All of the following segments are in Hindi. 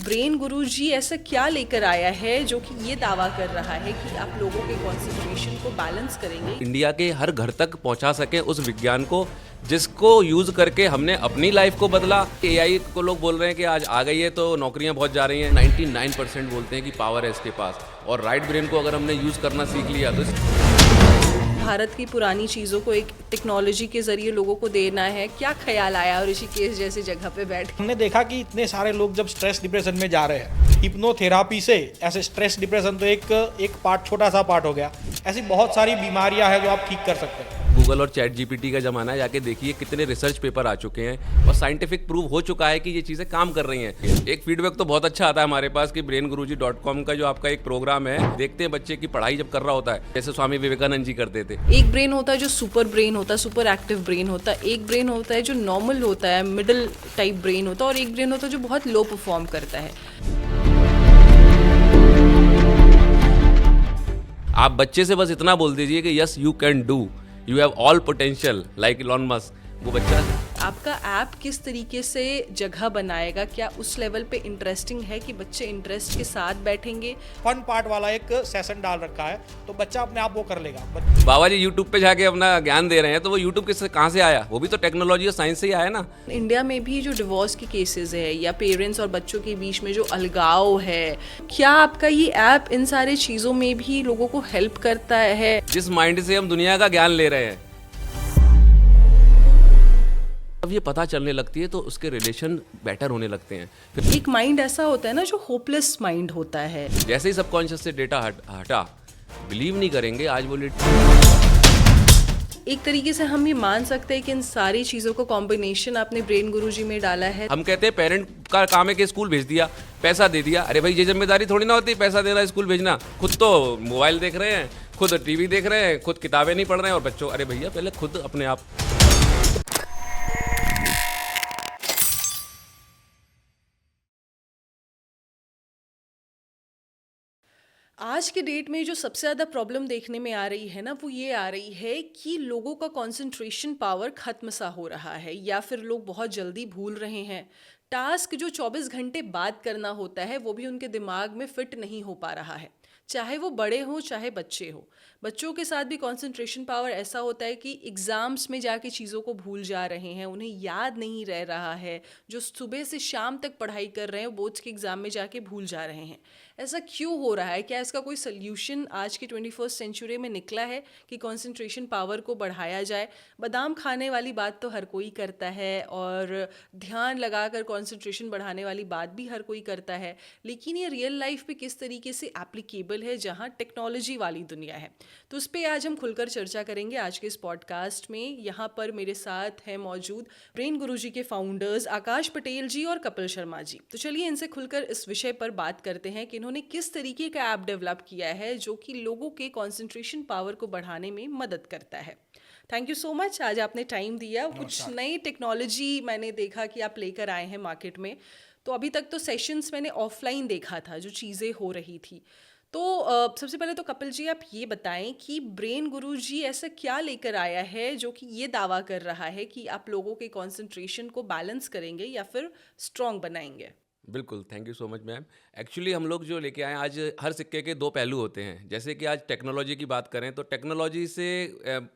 ब्रेन गुरुजी ऐसा क्या लेकर आया है जो कि ये दावा कर रहा है कि आप लोगों के कंसंट्रेशन को बैलेंस करेंगे। इंडिया के हर घर तक पहुंचा सके उस विज्ञान को जिसको यूज करके हमने अपनी लाइफ को बदला। एआई को लोग बोल रहे हैं कि आज आ गई है तो नौकरियां बहुत जा रही हैं। 99% बोलते हैं कि पावर है इसके पास, और राइट ब्रेन को अगर हमने यूज करना सीख लिया तो भारत की पुरानी चीज़ों को एक टेक्नोलॉजी के जरिए लोगों को देना है। क्या ख्याल आया और ऋषिकेश जैसी जगह पे बैठ के? हमने देखा कि इतने सारे लोग जब स्ट्रेस डिप्रेशन में जा रहे हैं, हिप्नोथेरापी से ऐसे स्ट्रेस डिप्रेशन तो एक पार्ट, छोटा सा पार्ट हो गया। ऐसी बहुत सारी बीमारियां हैं जो आप ठीक कर सकते हैं। गूगल और चैट जीपीटी का जमाना है, जाके देखिए कितने रिसर्च पेपर आ चुके हैं और साइंटिफिक प्रूव हो चुका है कि ये चीज़ें काम कर रही हैं। एक फीडबैक तो बहुत अच्छा आता है हमारे पास कि brainguruji.com का जो आपका एक प्रोग्राम है, देखते हैं बच्चे की पढ़ाई जब कर रहा होता है, जैसे स्वामी विवेकानंद जी करते थे। एक ब्रेन होता है जो सुपर ब्रेन होता है, सुपर एक्टिव ब्रेन होता है। एक ब्रेन होता है जो नॉर्मल होता है, मिडिल टाइप ब्रेन होता है, और एक ब्रेन होता है जो बहुत लो परफॉर्म करता है। आप बच्चे से बस इतना बोल दीजिए कि yes you can do, you have all potential like Elon Musk, वो बच्चा आपका ऐप किस तरीके से जगह बनाएगा? क्या उस लेवल पे इंटरेस्टिंग है कि बच्चे इंटरेस्ट के साथ बैठेंगे? फन पार्ट वाला एक सेशन डाल रखा है तो बच्चा अपने आप वो कर लेगा। बाबा जी यूट्यूब पे जाके अपना ज्ञान दे रहे हैं, तो वो यूट्यूब कहाँ से आया? वो भी तो टेक्नोलॉजी और साइंस से ही आया ना। इंडिया में भी जो डिवोर्स के केसेस है या पेरेंट्स और बच्चों के बीच में जो अलगाव है, क्या आपका ये ऐप इन सारी चीज़ों में भी लोगों को हेल्प करता है? जिस माइंड से हम दुनिया का ज्ञान ले रहे हैं, अब ये पता चलने लगती है तो उसके रिलेशन बेटर होने लगते हैं। फिर एक माइंड ऐसा होता है ना जो होपलेस माइंड होता है। जैसे ही सबकॉन्शियस से डेटा हटा, बिलीव नहीं करेंगे आज बोले। एक तरीके से हम ये मान सकते हैं कि इन सारी चीज़ों का कॉम्बिनेशन आपने ब्रेन गुरुजी में डाला है। हम कहते हैं पेरेंट का काम है कि स्कूल भेज दिया, पैसा दे दिया। अरे भाई, ये जिम्मेदारी थोड़ी ना होती पैसा देना, स्कूल भेजना। खुद तो मोबाइल देख रहे हैं, खुद टीवी देख रहे हैं, खुद किताबें नहीं पढ़ रहे हैं, और बच्चों, अरे भैया पहले खुद अपने आप। आज के डेट में जो सबसे ज़्यादा प्रॉब्लम देखने में आ रही है ना, वो ये आ रही है कि लोगों का कंसंट्रेशन पावर ख़त्म सा हो रहा है, या फिर लोग बहुत जल्दी भूल रहे हैं। टास्क जो 24 घंटे बाद करना होता है वो भी उनके दिमाग में फिट नहीं हो पा रहा है, चाहे वो बड़े हों चाहे बच्चे हों। बच्चों के साथ भी कंसंट्रेशन पावर ऐसा होता है कि एग्ज़ाम्स में जाके चीज़ों को भूल जा रहे हैं, उन्हें याद नहीं रह रहा है। जो सुबह से शाम तक पढ़ाई कर रहे हैं वो बोर्ड्स के एग्ज़ाम में जाके भूल जा रहे हैं। ऐसा क्यों हो रहा है? क्या इसका कोई सोल्यूशन आज की 21st सेंचुरी में निकला है कि कंसंट्रेशन पावर को बढ़ाया जाए? बादाम खाने वाली बात तो हर कोई करता है, और ध्यान लगाकर कंसंट्रेशन बढ़ाने वाली बात भी हर कोई करता है, लेकिन ये रियल लाइफ पे किस तरीके से एप्लीकेबल है जहाँ टेक्नोलॉजी वाली दुनिया है? तो उस पर आज हम खुलकर चर्चा करेंगे आज के इस पॉडकास्ट में। यहाँ पर मेरे साथ हैं मौजूद ब्रेन गुरुजी के फाउंडर्स आकाश पटेल जी और कपिल शर्मा जी। तो चलिए इनसे खुलकर इस विषय पर बात करते हैं कि इन्होंने किस तरीके का ऐप डेवलप किया है जो कि लोगों के कंसंट्रेशन पावर को बढ़ाने में मदद करता है। थैंक यू सो मच, आज आपने टाइम दिया। कुछ नई टेक्नोलॉजी मैंने देखा कि आप लेकर आए हैं मार्केट में। तो अभी तक तो सेशंस मैंने ऑफलाइन देखा था, जो चीज़ें हो रही थी। तो सबसे पहले तो कपिल जी आप ये बताएं कि ब्रेन गुरुजी ऐसा क्या लेकर आया है जो कि ये दावा कर रहा है कि आप लोगों के कंसंट्रेशन को बैलेंस करेंगे या फिर स्ट्रॉन्ग बनाएंगे। बिल्कुल, thank you so much ma'am. Actually हम लोग जो लेके आए हैं, आज हर सिक्के के दो पहलू होते हैं। जैसे कि आज टेक्नोलॉजी की बात करें तो टेक्नोलॉजी से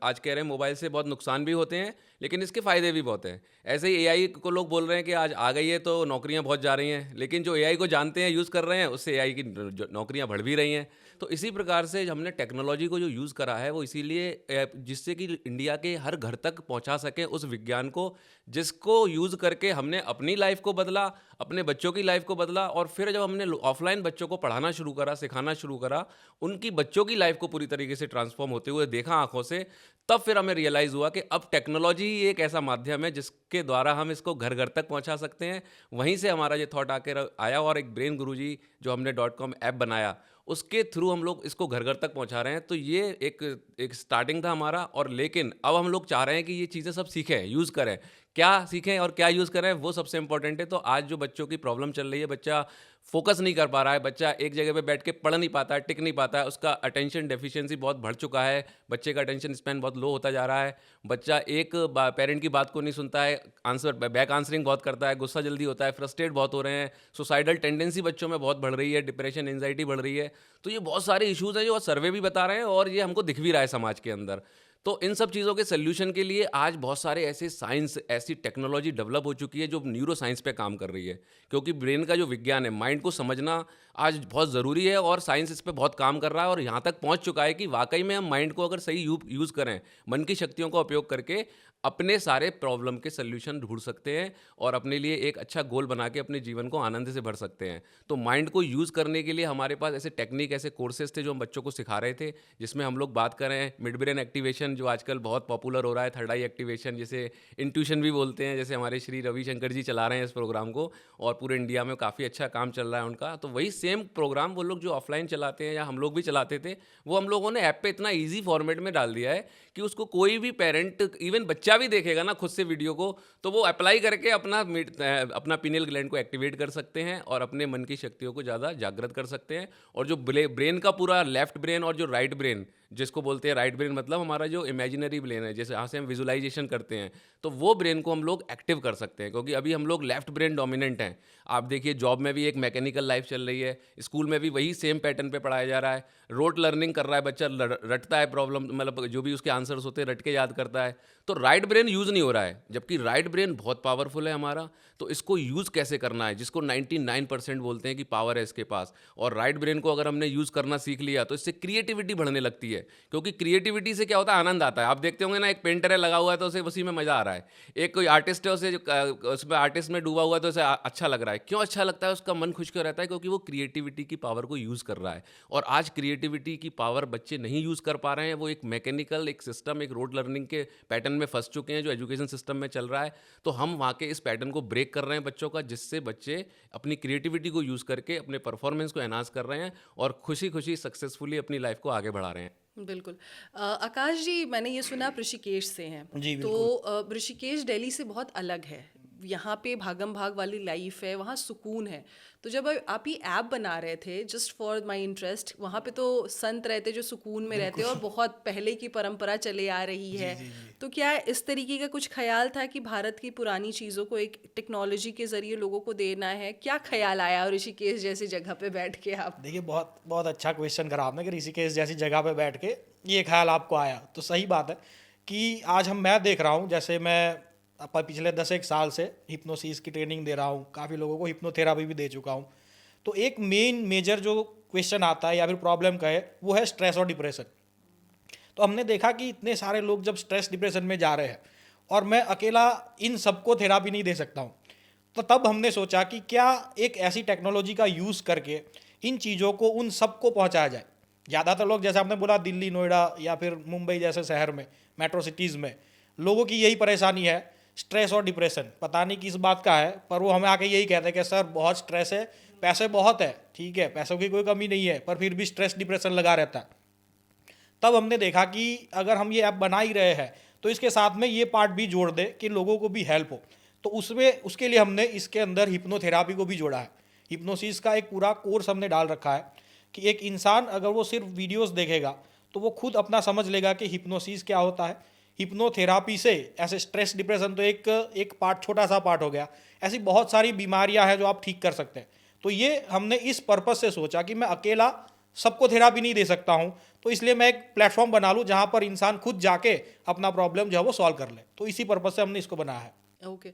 आज कह रहे हैं मोबाइल से बहुत नुकसान भी होते हैं, लेकिन इसके फ़ायदे भी बहुत हैं। ऐसे ही एआई को लोग बोल रहे हैं कि आज आ गई है तो नौकरियां बहुत जा रही हैं, लेकिन जो एआई को जानते हैं, यूज़ कर रहे हैं, उससे एआई की नौकरियां बढ़ भी रही हैं। तो इसी प्रकार से हमने टेक्नोलॉजी को जो यूज़ करा है वो इसीलिए जिससे कि इंडिया के हर घर तक पहुंचा सकें उस विज्ञान को जिसको यूज़ करके हमने अपनी लाइफ को बदला, अपने बच्चों की लाइफ को बदला, और फिर जब हमने ऑफलाइन बच्चों को पढ़ाना शुरू करा, सिखाना शुरू करा, उनकी बच्चों की लाइफ को पूरी तरीके से ट्रांसफॉर्म होते हुए देखा आंखों से, तब फिर हमें रियलाइज़ हुआ कि अब टेक्नोलॉजी ही एक ऐसा माध्यम है जिसके द्वारा हम इसको घर घर तक पहुंचा सकते हैं। वहीं से हमारा ये थॉट आके आया, और एक ब्रेन गुरुजी जो हमने .com ऐप बनाया, उसके थ्रू हम लोग इसको घर घर तक पहुंचा रहे हैं। तो ये एक स्टार्टिंग था हमारा, और लेकिन अब हम लोग चाह रहे हैं कि ये चीज़ें सब सीखें, यूज़ करें। क्या सीखें और क्या यूज़ करें वो सबसे इंपॉर्टेंट है। तो आज जो बच्चों की प्रॉब्लम चल रही है, बच्चा फोकस नहीं कर पा रहा है, बच्चा एक जगह पे बैठ के पढ़ नहीं पाता है, टिक नहीं पाता है, उसका अटेंशन डेफिशिएंसी बहुत बढ़ चुका है, बच्चे का अटेंशन स्पैन बहुत लो होता जा रहा है, बच्चा एक पेरेंट की बात को नहीं सुनता है, आंसर बैक आंसरिंग बहुत करता है, गुस्सा जल्दी होता है, फ्रस्ट्रेट बहुत हो रहे हैं, सुसाइडल टेंडेंसी बच्चों में बहुत बढ़ रही है, डिप्रेशन एंजाइटी बढ़ रही है। तो ये बहुत सारे इश्यूज़ हैं जो सर्वे भी बता रहे हैं और ये हमको दिख भी रहा है समाज के अंदर। तो इन सब चीज़ों के सॉल्यूशन के लिए आज बहुत सारे ऐसे साइंस, ऐसी टेक्नोलॉजी डेवलप हो चुकी है जो न्यूरो साइंस पे काम कर रही है। क्योंकि ब्रेन का जो विज्ञान है, माइंड को समझना आज बहुत ज़रूरी है और साइंस इस पे बहुत काम कर रहा है और यहाँ तक पहुँच चुका है कि वाक़ई में हम माइंड को अगर सही यूज़ करें, मन की शक्तियों का उपयोग करके अपने सारे प्रॉब्लम के सॉल्यूशन ढूँढ सकते हैं और अपने लिए एक अच्छा गोल बना के अपने जीवन को आनंद से भर सकते हैं। तो माइंड को यूज़ करने के लिए हमारे पास ऐसे टेक्निक, ऐसे कोर्सेज़ थे जो हम बच्चों को सिखा रहे थे, जिसमें हम लोग बात करें मिड ब्रेन एक्टिवेशन जो आजकल बहुत पॉपुलर हो रहा है, थर्ड आई एक्टिवेशन जिसे इंट्यूशन भी बोलते हैं, जैसे हमारे श्री रविशंकर जी चला रहे हैं इस प्रोग्राम को और पूरे इंडिया में काफ़ी अच्छा काम चल रहा है उनका। तो वही सेम प्रोग्राम वो लोग जो ऑफलाइन चलाते हैं या हम लोग भी चलाते थे, वो हम लोगों ने ऐप पे इतना ईजी फॉर्मेट में डाल दिया है कि उसको कोई भी पेरेंट, इवन बच्चा भी देखेगा ना खुद से वीडियो को, तो वो अप्लाई करके अपना पीनियल ग्लैंड को एक्टिवेट कर सकते हैं और अपने मन की शक्तियों को ज़्यादा जागृत कर सकते हैं। और जो ब्रेन का पूरा लेफ्ट ब्रेन और जो राइट ब्रेन, जिसको बोलते हैं राइट ब्रेन, मतलब हमारा जो इमेजिनरी ब्रेन है, जैसे यहाँ से हम विजुअलाइजेशन करते हैं, तो वो ब्रेन को हम लोग एक्टिव कर सकते हैं। क्योंकि अभी हम लोग लेफ्ट ब्रेन डोमिनेंट हैं। आप देखिए जॉब में भी एक मैकेनिकल लाइफ चल रही है, स्कूल में भी वही सेम पैटर्न पे पढ़ाया जा रहा है, रोट लर्निंग कर रहा है बच्चा, रटता है प्रॉब्लम, मतलब जो भी उसके आंसर्स होते हैं रट के याद करता है। तो राइट ब्रेन यूज़ नहीं हो रहा है, जबकि राइट ब्रेन बहुत पावरफुल है हमारा। तो इसको यूज़ कैसे करना है, जिसको 99% बोलते हैं कि पावर है इसके पास, और राइट ब्रेन को अगर हमने यूज़ करना सीख लिया तो इससे क्रिएटिविटी बढ़ने लगती है। क्योंकि क्रिएटिविटी से क्या होता है, आनंद आता है। आप देखते होंगे ना, एक पेंटर है लगा हुआ है तो उसे उसी में मज़ा आ रहा है, एक कोई आर्टिस्ट है उसे उसमें आर्टिस्ट में डूबा हुआ है तो उसे अच्छा लग रहा है। क्यों अच्छा लगता है, उसका मन खुश क्यों रहता है? क्योंकि वो क्रिएटिविटी की पावर को यूज़ कर रहा है। और आज क्रिएटिविटी की पावर बच्चे नहीं यूज़ कर पा रहे हैं, वो एक मैकेनिकल, एक सिस्टम, एक रोड लर्निंग के पैटर्न में फंस चुके हैं जो एजुकेशन सिस्टम में चल रहा है। तो हम वहाँ के इस पैटर्न को ब्रेक कर रहे हैं बच्चों का, जिससे बच्चे अपनी क्रिएटिविटी को यूज़ करके अपने परफॉर्मेंस को एनहांस कर रहे हैं और खुशी खुशी सक्सेसफुली अपनी लाइफ को आगे बढ़ा रहे हैं। बिल्कुल। आकाश जी, मैंने ये सुना आप ऋषिकेश से हैं। जी, तो बिल्कुल। ऋषिकेश दिल्ली से बहुत अलग है। यहाँ पे भागम भाग वाली लाइफ है, वहाँ सुकून है। तो जब आप ये ऐप बना रहे थे, जस्ट फॉर माय इंटरेस्ट, वहाँ पे तो संत रहते जो सुकून में रहते और बहुत पहले की परंपरा चले आ रही है। तो क्या इस तरीके का कुछ ख्याल था कि भारत की पुरानी चीज़ों को एक टेक्नोलॉजी के ज़रिए लोगों को देना है? क्या ख्याल आया ऋषिकेश जैसी जगह पे बैठ के आप? देखिए, बहुत बहुत अच्छा क्वेश्चन करा आपने कि ऋषिकेश जैसी जगह पे बैठ के ये ख्याल आपको आया। तो सही बात है कि आज मैं देख रहा हूँ, जैसे मैं पिछले 10 एक साल से हिप्नोसिस की ट्रेनिंग दे रहा हूँ, काफ़ी लोगों को हिप्नोथेरापी भी दे चुका हूँ। तो एक मेजर जो क्वेश्चन आता है या फिर प्रॉब्लम का है, वो है स्ट्रेस और डिप्रेशन। तो हमने देखा कि इतने सारे लोग जब स्ट्रेस डिप्रेशन में जा रहे हैं और मैं अकेला इन सबको थेरापी नहीं दे सकता हूँ, तो तब हमने सोचा कि क्या एक ऐसी टेक्नोलॉजी का यूज़ करके इन चीज़ों को उन सबको पहुँचाया जाए। ज़्यादातर लोग, जैसे आपने बोला, दिल्ली, नोएडा या फिर मुंबई जैसे शहर में, मेट्रो सिटीज़ में लोगों की यही परेशानी है, स्ट्रेस और डिप्रेशन। पता नहीं किस बात का है, पर वो हमें आके यही कहते हैं कि सर बहुत स्ट्रेस है, पैसे बहुत है, ठीक है, पैसों की कोई कमी नहीं है, पर फिर भी स्ट्रेस डिप्रेशन लगा रहता है। तब हमने देखा कि अगर हम ये ऐप बना ही रहे हैं तो इसके साथ में ये पार्ट भी जोड़ दे कि लोगों को भी हेल्प हो। तो उसके लिए हमने इसके अंदर हिप्नोथेरापी को भी जोड़ा है। हिप्नोसिस का एक पूरा कोर्स हमने डाल रखा है कि एक इंसान अगर वो सिर्फ वीडियोस देखेगा तो वो खुद अपना समझ लेगा कि हिप्नोसिस क्या होता है। हिप्नोथेरापी से ऐसे स्ट्रेस डिप्रेशन तो एक पार्ट, छोटा सा पार्ट हो गया, ऐसी बहुत सारी बीमारियां हैं जो आप ठीक कर सकते हैं। तो ये हमने इस पर्पस से सोचा कि मैं अकेला सबको थेरापी नहीं दे सकता हूं, तो इसलिए मैं एक प्लेटफॉर्म बना लूं जहां पर इंसान खुद जाके अपना प्रॉब्लम जो है वो सॉल्व कर ले। तो इसी पर्पस से हमने इसको बनाया है। ओके।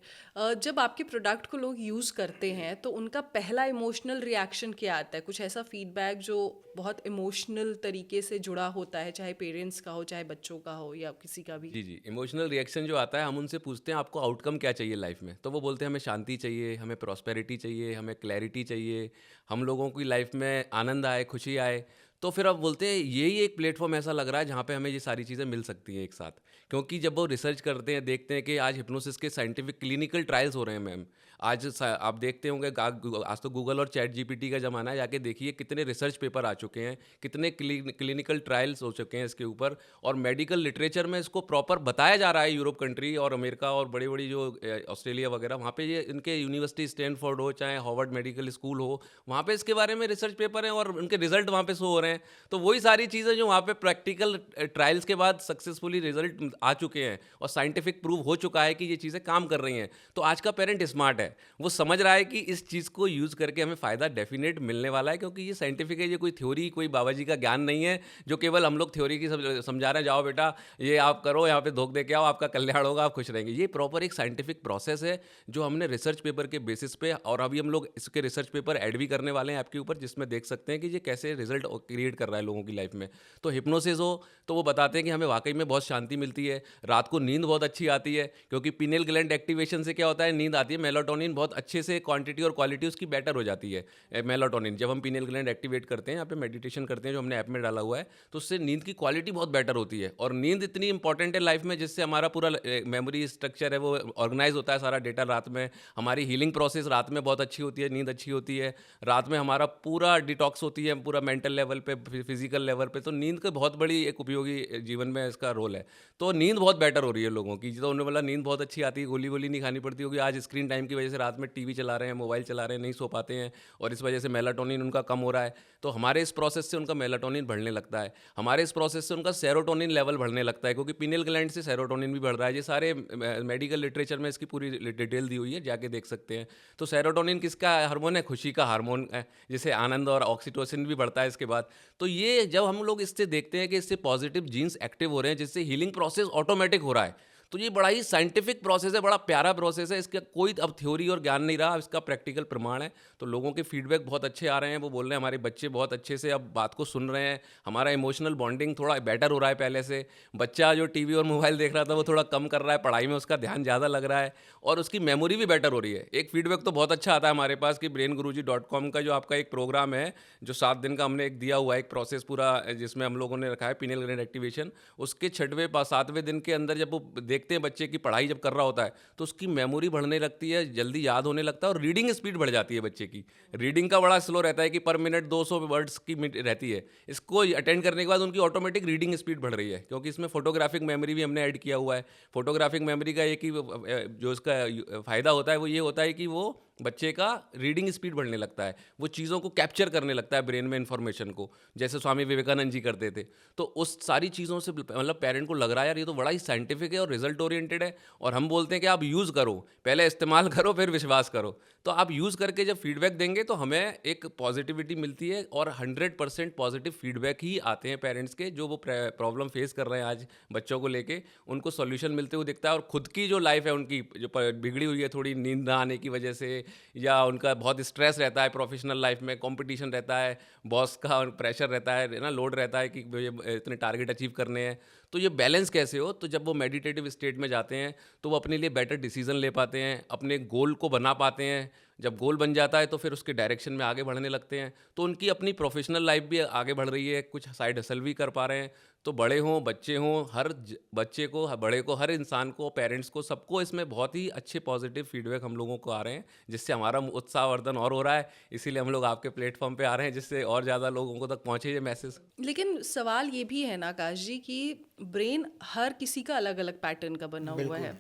जब आपके प्रोडक्ट को लोग यूज़ करते हैं तो उनका पहला इमोशनल रिएक्शन क्या आता है? कुछ ऐसा फीडबैक जो बहुत इमोशनल तरीके से जुड़ा होता है, चाहे पेरेंट्स का हो, चाहे बच्चों का हो, या किसी का भी? जी, जी। इमोशनल रिएक्शन जो आता है, हम उनसे पूछते हैं आपको आउटकम क्या चाहिए लाइफ में? तो वो बोलते हैं हमें शांति चाहिए, हमें प्रॉस्पेरिटी चाहिए, हमें क्लैरिटी चाहिए, हम लोगों की लाइफ में आनंद आए, खुशी आए। तो फिर अब बोलते हैं यही एक प्लेटफॉर्म ऐसा लग रहा है जहाँ पे हमें ये सारी चीज़ें मिल सकती हैं एक साथ। क्योंकि जब वो रिसर्च करते हैं, देखते हैं कि आज हिप्नोसिस के साइंटिफिक क्लिनिकल ट्रायल्स हो रहे हैं मैम। आप देखते होंगे आज तो गूगल और चैट जीपीटी का ज़माना है, जाके देखिए कितने रिसर्च पेपर आ चुके हैं, कितने क्लिनिकल ट्रायल्स हो चुके हैं इसके ऊपर, और मेडिकल लिटरेचर में इसको प्रॉपर बताया जा रहा है। यूरोप कंट्री और अमेरिका और बड़ी बड़ी जो ऑस्ट्रेलिया वगैरह, वहाँ पे ये इनके यूनिवर्सिटी स्टैनफोर्ड हो चाहे हार्वर्ड मेडिकल स्कूल हो, वहाँ पे इसके बारे में रिसर्च पेपर हैं और उनके रिजल्ट वहाँ पे शो हो रहे हैं। तो वही सारी चीज़ें जो वहाँ पे प्रैक्टिकल ट्रायल्स के बाद सक्सेसफुली रिजल्ट आ चुके हैं और साइंटिफिक प्रूव हो चुका है कि ये चीज़ें काम कर रही हैं। तो आज का पेरेंट स्मार्ट है, वो समझ रहा है कि इस चीज़ को यूज़ करके हमें फ़ायदा डेफिनेट मिलने वाला है, क्योंकि ये साइंटिफिक है, ये कोई थ्योरी, कोई बाबा जी का ज्ञान नहीं है जो केवल हम लोग थ्योरी की समझा रहे हैं, जाओ बेटा ये आप करो, यहाँ पे धोख दे के आओ, आपका कल्याण होगा, आप खुश रहेंगे। ये प्रॉपर एक साइंटिफिक प्रोसेस है जो हमने रिसर्च पेपर के बेसिस पे, और अभी हम लोग इसके रिसर्च पेपर ऐड भी करने वाले हैं आपके ऊपर, जिसमें देख सकते हैं कि ये कैसे रिजल्ट क्रिएट कर रहा है लोगों की लाइफ में। तो हिप्नोसिस हो तो वो बताते हैं कि हमें वाकई में बहुत शांति मिलती है, रात को नींद बहुत अच्छी आती है, क्योंकि पीनियल ग्लैंड एक्टिवेशन से क्या होता है, नींद आती है, मेलाटोनिन बहुत अच्छे से क्वांटिटी और क्वालिटी उसकी बेटर हो जाती है। मेलाटोनिन जब हम पीनियल ग्लैंड एक्टिवेट करते हैं, यहाँ पे मेडिटेशन करते हैं जो हमने ऐप में डाला हुआ है, तो उससे नींद की क्वालिटी बहुत बेटर होती है। और नींद इतनी इंपॉर्टेंट है लाइफ में, जिससे हमारा पूरा मेमोरी स्ट्रक्चर है वो ऑर्गेनाइज होता है, सारा डेटा रात में, हमारी हीलिंग प्रोसेस रात में बहुत अच्छी होती है, नींद अच्छी होती है, रात में हमारा पूरा डिटॉक्स होती है, पूरा मेंटल लेवल पे, फिजिकल लेवल पे। तो नींद का बहुत बड़ी एक उपयोगी जीवन में इसका रोल है। तो नींद बहुत बेटर हो रही है लोगों की, तो उन्हें बोला नींद बहुत अच्छी आती है, गोली गोली नहीं खानी पड़ती होगी। आज स्क्रीन टाइम की वजह से रात में टीवी चला रहे हैं, मोबाइल चला रहे हैं, नहीं सो पाते हैं, और इस वजह से मेलाटोनिन उनका कम हो रहा है। तो हमारे इस प्रोसेस से उनका मेलाटोनिन बढ़ने लगता है, हमारे इस प्रोसेस से उनका सेरोटोनिन लेवल बढ़ने लगता है, क्योंकि पीनियल ग्लैंड से सेरोटोनिन भी बढ़ रहा है। ये सारे मेडिकल लिटरेचर में इसकी पूरी डिटेल दी हुई है, जाके देख सकते हैं। तो सेरोटोनिन किसका हार्मोन है? खुशी का हार्मोन है, जिससे आनंद और ऑक्सीटोसिन भी बढ़ता है इसके बाद। तो ये जब हम लोग इससे देखते हैं कि इससे पॉजिटिव जीन्स एक्टिव हो रहे हैं, जिससे हीलिंग प्रोसेस ऑटोमेटिक हो रहा है, तो ये बड़ा ही साइंटिफिक प्रोसेस है, बड़ा प्यारा प्रोसेस है। इसका कोई अब थ्योरी और ज्ञान नहीं रहा, इसका प्रैक्टिकल प्रमाण है। तो लोगों के फीडबैक बहुत अच्छे आ रहे हैं, वो बोल रहे हैं हमारे बच्चे बहुत अच्छे से अब बात को सुन रहे हैं, हमारा इमोशनल बॉन्डिंग थोड़ा बेटर हो रहा है पहले से। बच्चा जो टीवी और मोबाइल देख रहा था वो थोड़ा कम कर रहा है, पढ़ाई में उसका ध्यान ज़्यादा लग रहा है, और उसकी मेमोरी भी बेटर हो रही है। एक फीडबैक तो बहुत अच्छा आता है हमारे पास कि brainguruji.com का जो आपका एक प्रोग्राम है, जो 7 दिन का हमने एक दिया हुआ है, एक प्रोसेस पूरा, जिसमें हम लोगों ने रखा है पीनियल ग्लैंड एक्टिवेशन, उसके 7वें दिन के अंदर जब वो देखते हैं बच्चे की पढ़ाई जब कर रहा होता है, तो उसकी मेमोरी बढ़ने लगती है, जल्दी याद होने लगता है, और रीडिंग स्पीड बढ़ जाती है बच्चे की। रीडिंग का बड़ा स्लो रहता है कि पर मिनट 200 वर्ड्स की रहती है, इसको अटेंड करने के बाद उनकी ऑटोमेटिक रीडिंग स्पीड बढ़ रही है, क्योंकि इसमें फोटोग्राफिक मेमोरी भी हमने ऐड किया हुआ है। फोटोग्राफिक मेमोरी का एक ही जो इसका फ़ायदा होता है वो ये होता है कि वो बच्चे का रीडिंग स्पीड बढ़ने लगता है, वो चीज़ों को कैप्चर करने लगता है ब्रेन में इन्फॉर्मेशन को, जैसे स्वामी विवेकानंद जी करते थे। तो उस सारी चीज़ों से मतलब पेरेंट को लग रहा है यार ये तो बड़ा ही साइंटिफिक है और रिजल्ट ओरिएंटेड है, और हम बोलते हैं कि आप यूज़ करो, पहले इस्तेमाल करो फिर विश्वास करो। तो आप यूज़ करके जब फीडबैक देंगे तो हमें एक पॉजिटिविटी मिलती है, और 100% पॉजिटिव फीडबैक ही आते हैं पेरेंट्स के, जो वो प्रॉब्लम फेस कर रहे हैं आज बच्चों को लेके, उनको सॉल्यूशन मिलते हुए दिखता है। और खुद की जो लाइफ है उनकी जो बिगड़ी हुई है थोड़ी नींद ना आने की वजह से, या उनका बहुत स्ट्रेस रहता है प्रोफेशनल लाइफ में, कंपटीशन रहता है, बॉस का प्रेशर रहता है ना, लोड रहता है कि ये इतने टारगेट अचीव करने हैं, तो ये बैलेंस कैसे हो? तो जब वो मेडिटेटिव स्टेट में जाते हैं तो वो अपने लिए बेटर डिसीजन ले पाते हैं, अपने गोल को बना पाते हैं। जब गोल बन जाता है तो फिर उसके डायरेक्शन में आगे बढ़ने लगते हैं, तो उनकी अपनी प्रोफेशनल लाइफ भी आगे बढ़ रही है, कुछ साइड हसल भी कर पा रहे हैं। तो बड़े हों बच्चे हों, हर बच्चे को, बड़े को, हर इंसान को, पेरेंट्स को, सबको इसमें बहुत ही अच्छे पॉजिटिव फीडबैक हम लोगों को आ रहे हैं, जिससे हमारा उत्साहवर्धन और हो रहा है। इसीलिए हम लोग आपके प्लेटफॉर्म पे आ रहे हैं, जिससे और ज़्यादा लोगों तक पहुँचे ये मैसेज। लेकिन सवाल ये भी है ना आकाश जी कि ब्रेन हर किसी का अलग अलग पैटर्न का बना हुआ है,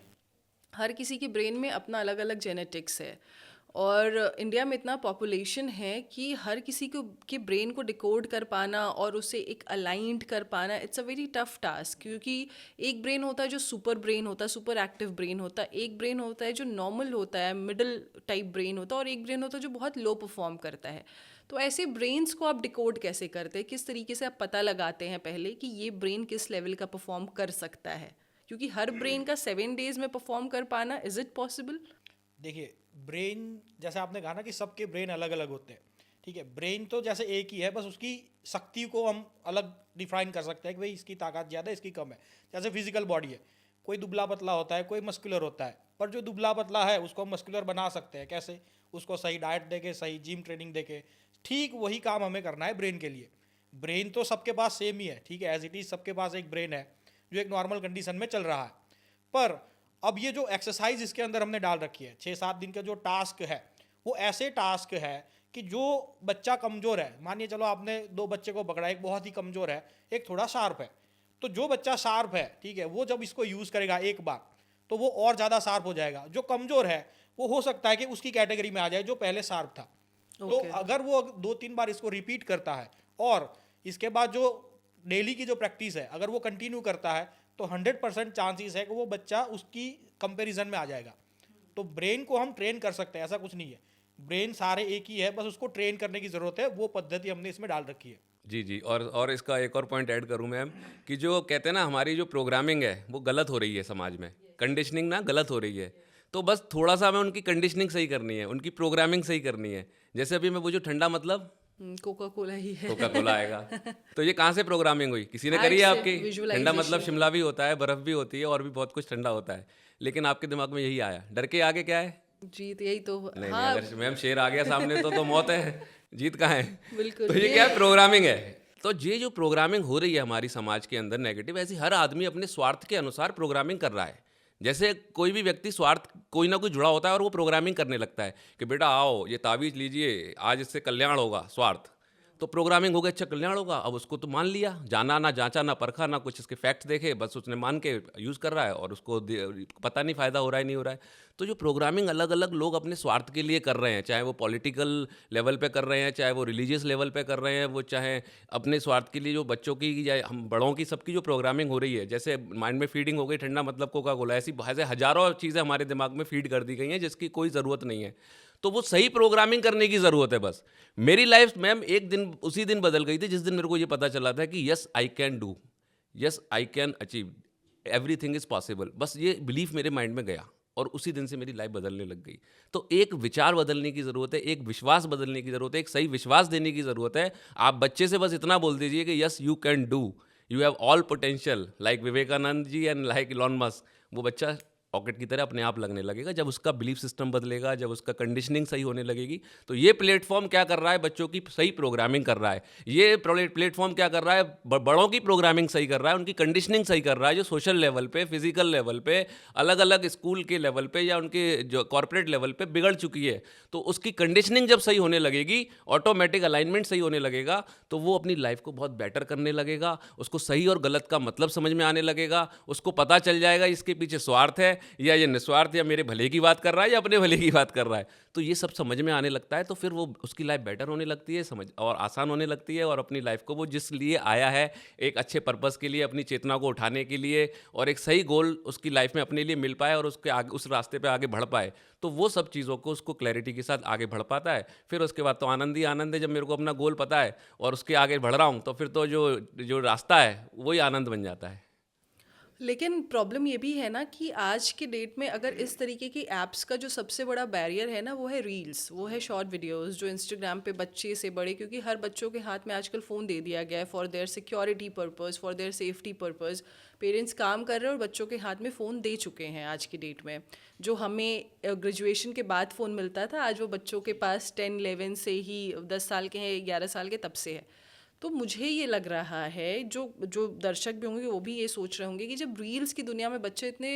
हर किसी के ब्रेन में अपना अलग अलग जेनेटिक्स है, और इंडिया में इतना पॉपुलेशन है कि हर किसी को के ब्रेन को डिकोड कर पाना और उसे एक अलाइंड कर पाना, it's a very tough task. क्योंकि एक ब्रेन होता है जो सुपर ब्रेन होता है, सुपर एक्टिव ब्रेन होता है, एक ब्रेन होता है जो नॉर्मल होता है, मिडिल टाइप ब्रेन होता है, और एक ब्रेन होता है जो बहुत लो परफॉर्म करता है। तो ऐसे ब्रेन्स को आप डिकोड कैसे करते हैं? किस तरीके से आप पता लगाते हैं पहले कि ये ब्रेन किस लेवल का परफॉर्म कर सकता है? क्योंकि हर ब्रेन का 7 डेज में परफॉर्म कर पाना, इज इट पॉसिबल? देखिए, ब्रेन जैसे आपने कहा ना कि सबके ब्रेन अलग अलग होते हैं, ठीक है। ब्रेन तो जैसे एक ही है, बस उसकी शक्ति को हम अलग डिफाइन कर सकते हैं कि भाई इसकी ताकत ज़्यादा है, इसकी कम है। जैसे फिजिकल बॉडी है, कोई दुबला पतला होता है, कोई मस्कुलर होता है, पर जो दुबला पतला है उसको हम मस्कुलर बना सकते हैं। कैसे? उसको सही डाइट देके, सही जिम ट्रेनिंग देके। ठीक वही काम हमें करना है ब्रेन के लिए। ब्रेन तो सबके पास सेम ही है, ठीक है, एज इट इज़ सबके पास एक ब्रेन है जो एक नॉर्मल कंडीशन में चल रहा है। पर अब ये जो एक्सरसाइज इसके अंदर हमने डाल रखी है 6-7 दिन का जो टास्क है, वो ऐसे टास्क है कि जो बच्चा कमज़ोर है, मानिए चलो आपने 2 बच्चे को पकड़ा, एक बहुत ही कमज़ोर है, एक थोड़ा शार्प है, तो जो बच्चा शार्प है, ठीक है, वो जब इसको यूज़ करेगा एक बार तो वो और ज़्यादा शार्प हो जाएगा। जो कमज़ोर है वो हो सकता है कि उसकी कैटेगरी में आ जाए जो पहले शार्प था। तो ओके। अगर वो 2-3 बार इसको रिपीट करता है और इसके बाद जो डेली की जो प्रैक्टिस है अगर वो कंटिन्यू करता है तो 100% चांसेस है कि वो बच्चा उसकी कंपैरिजन में आ जाएगा। तो ब्रेन को हम ट्रेन कर सकते हैं, ऐसा कुछ नहीं है, ब्रेन सारे एक ही है, बस उसको ट्रेन करने की ज़रूरत है, वो पद्धति हमने इसमें डाल रखी है। जी, जी। और इसका एक और पॉइंट ऐड करूँ मैम कि जो कहते हैं ना हमारी जो प्रोग्रामिंग है वो गलत हो रही है समाज में, कंडीशनिंग ना गलत हो रही है। तो बस थोड़ा-सा हमें उनकी कंडीशनिंग सही करनी है, उनकी प्रोग्रामिंग सही करनी है। जैसे अभी मैं वो जो ठंडा मतलब कोका कोला ही है। कोका कोला आएगा। तो ये कहाँ से प्रोग्रामिंग हुई? किसी ने करी ऐड है से आपकी? ठंडा मतलब विजुअलाइजेशन। शिमला भी होता है, बर्फ़ भी होती है और भी बहुत कुछ ठंडा होता है। लेकिन आपके दिमाग में यही आया। डर के आगे क्या है? जीत यही तो। नहीं, नहीं, हाँ, अगर मैम शेर आ गया सामने तो मौत है। जीत कहाँ है? बिल्कुल तो ये ये क्या है? प्रोग्रामिंग है। तो ये जो प्रोग्रामिंग हो रही है हमारी समाज के अंदर नेगेटिव, ऐसी हर आदमी अपने स्वार्थ के अनुसार प्रोग्रामिंग कर रहा है। जैसे कोई भी व्यक्ति स्वार्थ कोई ना कोई जुड़ा होता है और वो प्रोग्रामिंग करने लगता है कि बेटा आओ ये ताबीज़ लीजिए, आज इससे कल्याण होगा, स्वार्थ। तो प्रोग्रामिंग हो गया, अच्छा कल्याण होगा, अब उसको तो मान लिया, जाना ना जांचा ना परखा ना कुछ इसके फैक्ट्स देखे, बस उसने मान के यूज़ कर रहा है और उसको पता नहीं फ़ायदा हो रहा है नहीं हो रहा है। तो जो प्रोग्रामिंग अलग अलग लोग अपने स्वार्थ के लिए कर रहे हैं, चाहे वो पॉलिटिकल लेवल पे कर रहे हैं, चाहे वो रिलीजियस लेवल पे कर रहे हैं, वो चाहे अपने स्वार्थ के लिए जो बच्चों की या हम बड़ों की सबकी जो प्रोग्रामिंग हो रही है, जैसे माइंड में फीडिंग हो गई, ठंडा मतलब कोका कोला, ऐसे हज़ारों चीज़ें हमारे दिमाग में फीड कर दी गई हैं जिसकी कोई ज़रूरत नहीं है। तो वो सही प्रोग्रामिंग करने की ज़रूरत है बस। मेरी लाइफ मैम एक दिन उसी दिन बदल गई थी जिस दिन मेरे को ये पता चला था कि yes I can do, yes I can achieve, everything is possible. बस ये बिलीफ मेरे माइंड में गया और उसी दिन से मेरी लाइफ बदलने लग गई। तो एक विचार बदलने की ज़रूरत है, एक विश्वास बदलने की ज़रूरत है, एक सही विश्वास देने की ज़रूरत है। आप बच्चे से बस इतना बोल दीजिए कि yes you can do, you have all potential, like Vivekananda ji and like Elon Musk. वो बच्चा रॉकेट की तरह अपने आप लगने लगेगा जब उसका बिलीफ सिस्टम बदलेगा, जब उसका कंडीशनिंग सही होने लगेगी। तो ये प्लेटफॉर्म क्या कर रहा है? बच्चों की सही प्रोग्रामिंग कर रहा है। ये प्लेटफॉर्म क्या कर रहा है? बड़ों की प्रोग्रामिंग सही कर रहा है, उनकी कंडीशनिंग सही कर रहा है, जो सोशल लेवल पे, फिजिकल लेवल पे, अलग अलग स्कूल के लेवल पे या उनके जो कॉर्पोरेट लेवल पे बिगड़ चुकी है। तो उसकी कंडीशनिंग जब सही होने लगेगी, ऑटोमेटिक अलाइनमेंट सही होने लगेगा, तो वो अपनी लाइफ को बहुत बेटर करने लगेगा। उसको सही और गलत का मतलब समझ में आने लगेगा। उसको पता चल जाएगा इसके पीछे स्वार्थ है या ये निस्वार्थ, या मेरे भले की बात कर रहा है या अपने भले की बात कर रहा है। तो ये सब समझ में आने लगता है, तो फिर वो उसकी लाइफ बेटर होने लगती है, समझ और आसान होने लगती है, और अपनी लाइफ को वो जिस लिए आया है, एक अच्छे पर्पस के लिए, अपनी चेतना को उठाने के लिए, और एक सही गोल उसकी लाइफ में अपने लिए मिल पाए और उसके आगे उस रास्ते पे आगे बढ़ पाए, तो वो सब चीज़ों को उसको क्लैरिटी के साथ आगे बढ़ पाता है। फिर उसके बाद तो आनंद ही आनंद है। जब मेरे को अपना गोल पता है और उसके आगे बढ़ रहा हूँ, तो फिर तो जो जो रास्ता है वही आनंद बन जाता है। लेकिन प्रॉब्लम ये भी है ना कि आज के डेट में अगर इस तरीके की ऐप्स का जो सबसे बड़ा बैरियर है ना, वो है रील्स, वो है शॉर्ट वीडियोस जो इंस्टाग्राम पे बच्चे से बड़े, क्योंकि हर बच्चों के हाथ में आजकल फ़ोन दे दिया गया है for their security purpose, for their safety purpose. Parents काम कर रहे हैं और बच्चों के हाथ में फ़ोन दे चुके हैं आज की डेट में। जो हमें ग्रेजुएशन के बाद फ़ोन मिलता था, आज वो बच्चों के पास 10-11 से ही, 10 साल के हैं, 11 साल के, तब से है। तो मुझे ये लग रहा है, जो जो दर्शक भी होंगे वो भी ये सोच रहे होंगे कि जब रील्स की दुनिया में बच्चे इतने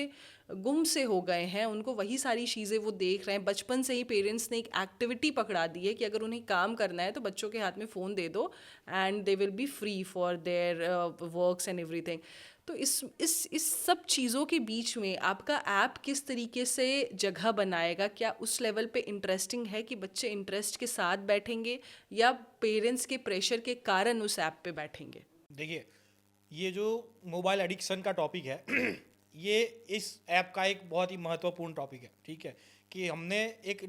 गुम से हो गए हैं, उनको वही सारी चीज़ें वो देख रहे हैं, बचपन से ही पेरेंट्स ने एक एक्टिविटी पकड़ा दी है कि अगर उन्हें काम करना है तो बच्चों के हाथ में फ़ोन दे दो and they will be free for their works and everything. तो इस सब चीज़ों के बीच में आपका ऐप किस तरीके से जगह बनाएगा? क्या उस लेवल पे इंटरेस्टिंग है कि बच्चे इंटरेस्ट के साथ बैठेंगे या पेरेंट्स के प्रेशर के कारण उस ऐप पे बैठेंगे? देखिए, ये जो मोबाइल एडिक्शन का टॉपिक है ये इस ऐप का एक बहुत ही महत्वपूर्ण टॉपिक है, ठीक है, कि हमने एक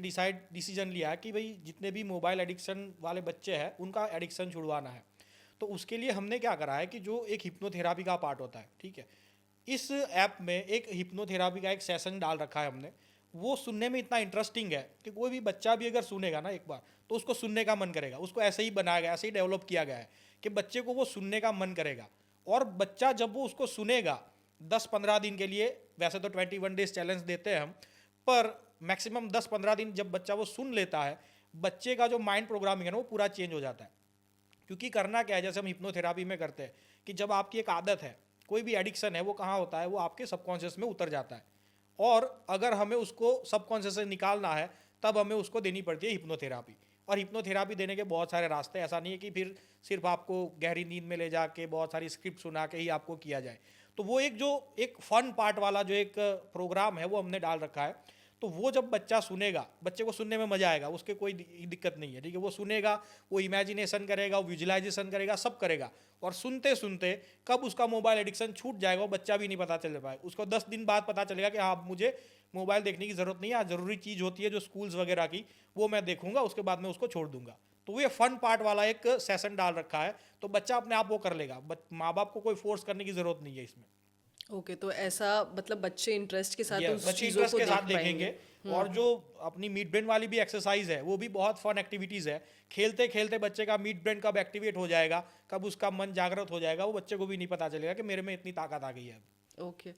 डिसीजन लिया कि भाई जितने भी मोबाइल एडिक्शन वाले बच्चे हैं उनका एडिक्शन छुड़वाना है। तो उसके लिए हमने क्या करा है कि जो एक हिप्नोथेरापी का पार्ट होता है, ठीक है, इस ऐप में एक हिप्नोथेरापी का एक सेशन डाल रखा है हमने। वो सुनने में इतना इंटरेस्टिंग है कि कोई भी बच्चा भी अगर सुनेगा ना एक बार, तो उसको सुनने का मन करेगा। उसको ऐसे ही बनाया गया, ऐसे ही डेवलप किया गया है कि बच्चे को वो सुनने का मन करेगा। और बच्चा जब वो उसको सुनेगा 10-15 दिन के लिए, वैसे तो 21 डेज चैलेंज देते हैं हम, पर मैक्सिमम 10-15 दिन जब बच्चा वो सुन लेता है, बच्चे का जो माइंड प्रोग्रामिंग है ना वो पूरा चेंज हो जाता है। क्योंकि करना क्या है, जैसे हम हिप्नोथेरापी में करते हैं कि जब आपकी एक आदत है, कोई भी एडिक्शन है, वो कहाँ होता है, वो आपके सबकॉन्शियस में उतर जाता है और अगर हमें उसको सबकॉन्शियस से निकालना है तब हमें उसको देनी पड़ती है हिप्नोथेरापी। और हिप्नोथेरापी देने के बहुत सारे रास्ते, ऐसा नहीं है कि फिर सिर्फ आपको गहरी नींद में ले जाके बहुत सारी स्क्रिप्ट सुना के ही आपको किया जाए। तो वो एक फन पार्ट वाला जो एक प्रोग्राम है वो हमने डाल रखा है। तो वो जब बच्चा सुनेगा, बच्चे को सुनने में मजा आएगा, उसके कोई दिक्कत नहीं है, ठीक है। वो सुनेगा, वो इमेजिनेशन करेगा, वो विजुलाइजेशन करेगा, सब करेगा। और सुनते सुनते कब उसका मोबाइल एडिक्शन छूट जाएगा वो बच्चा भी नहीं पता चल पाएगा। उसको 10 दिन बाद पता चलेगा कि हाँ, मुझे मोबाइल देखने की ज़रूरत नहीं है, ज़रूरी चीज़ होती है जो स्कूल्स वगैरह की, वो मैं देखूंगा, उसके बाद मैं उसको छोड़ दूंगा। तो ये फन पार्ट वाला एक सेशन डाल रखा है, तो बच्चा अपने आप वो कर लेगा। माँ बाप को कोई फोर्स करने की ज़रूरत नहीं है इसमें। ओके, तो ऐसा मतलब बच्चे इंटरेस्ट के साथ उस बच्चे चीज़ों इंटरेस्ट को के साथ देख देखेंगे। पाएंगे। और जो अपनी मिड ब्रेन वाली भी एक्सरसाइज है वो भी बहुत फन एक्टिविटीज है। खेलते खेलते बच्चे का मिड ब्रेन कब एक्टिवेट हो जाएगा, कब उसका मन जागृत हो जाएगा, वो बच्चे को भी नहीं पता चलेगा कि मेरे में इतनी ताकत आ गई है। ओके।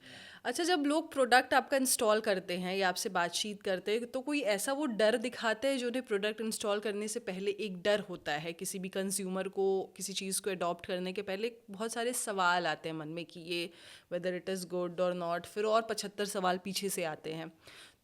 अच्छा, जब लोग प्रोडक्ट आपका इंस्टॉल करते हैं या आपसे बातचीत करते हैं तो कोई ऐसा वो डर दिखाते हैं जो उन्हें प्रोडक्ट इंस्टॉल करने से पहले एक डर होता है, किसी भी कंज्यूमर को किसी चीज़ को अडॉप्ट करने के पहले बहुत सारे सवाल आते हैं मन में कि ये वेदर इट इज़ गुड और नॉट, फिर और 75 सवाल पीछे से आते हैं।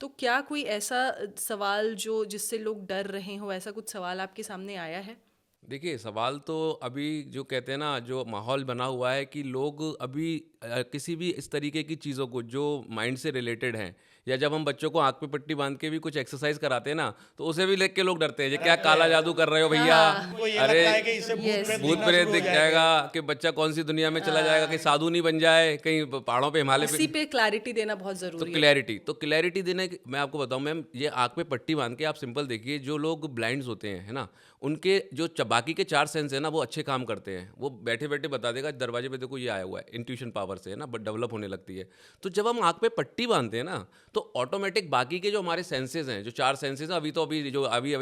तो क्या कोई ऐसा सवाल जो जिससे लोग डर रहे हो, ऐसा कुछ सवाल आपके सामने आया है? देखिए, सवाल तो अभी जो कहते हैं ना, जो माहौल बना हुआ है कि लोग अभी किसी भी इस तरीके की चीज़ों को जो माइंड से रिलेटेड हैं, या जब हम बच्चों को आँख पे पट्टी बांध के भी कुछ एक्सरसाइज कराते हैं ना, तो उसे भी देख के लोग डरते हैं, ये क्या काला जादू कर रहे हो भैया। उनको ये अरे लगता है कि इससे Yes. भूत दिखना प्रेत शुरू हो दिख जाएगा, कि बच्चा कौन सी दुनिया में चला जाएगा, कहीं साधु नहीं बन जाए, कहीं पहाड़ों पे हिमालय इसी पे। पे क्लैरिटी देना बहुत तो ज़रूरी है। क्लैरिटी देने मैं आपको बताऊं मैम, ये आँख पे पट्टी बांध के आप सिंपल देखिए, जो लोग ब्लाइंड्स होते हैं, है ना, उनके जो बाकी के 4 सेंस है ना, वो अच्छे काम करते हैं। वो बैठे बैठे बता देगा, दरवाजे पे देखो ये आया हुआ है, इंट्यूशन पावर से, है ना, डेवलप होने लगती है। तो जब हम आँख पे पट्टी बांधते हैं ना, तो ऑटोमेटिक बाकी के जो हमारे सेंसेस हैं, जो 4 सेंसेस हैं, अभी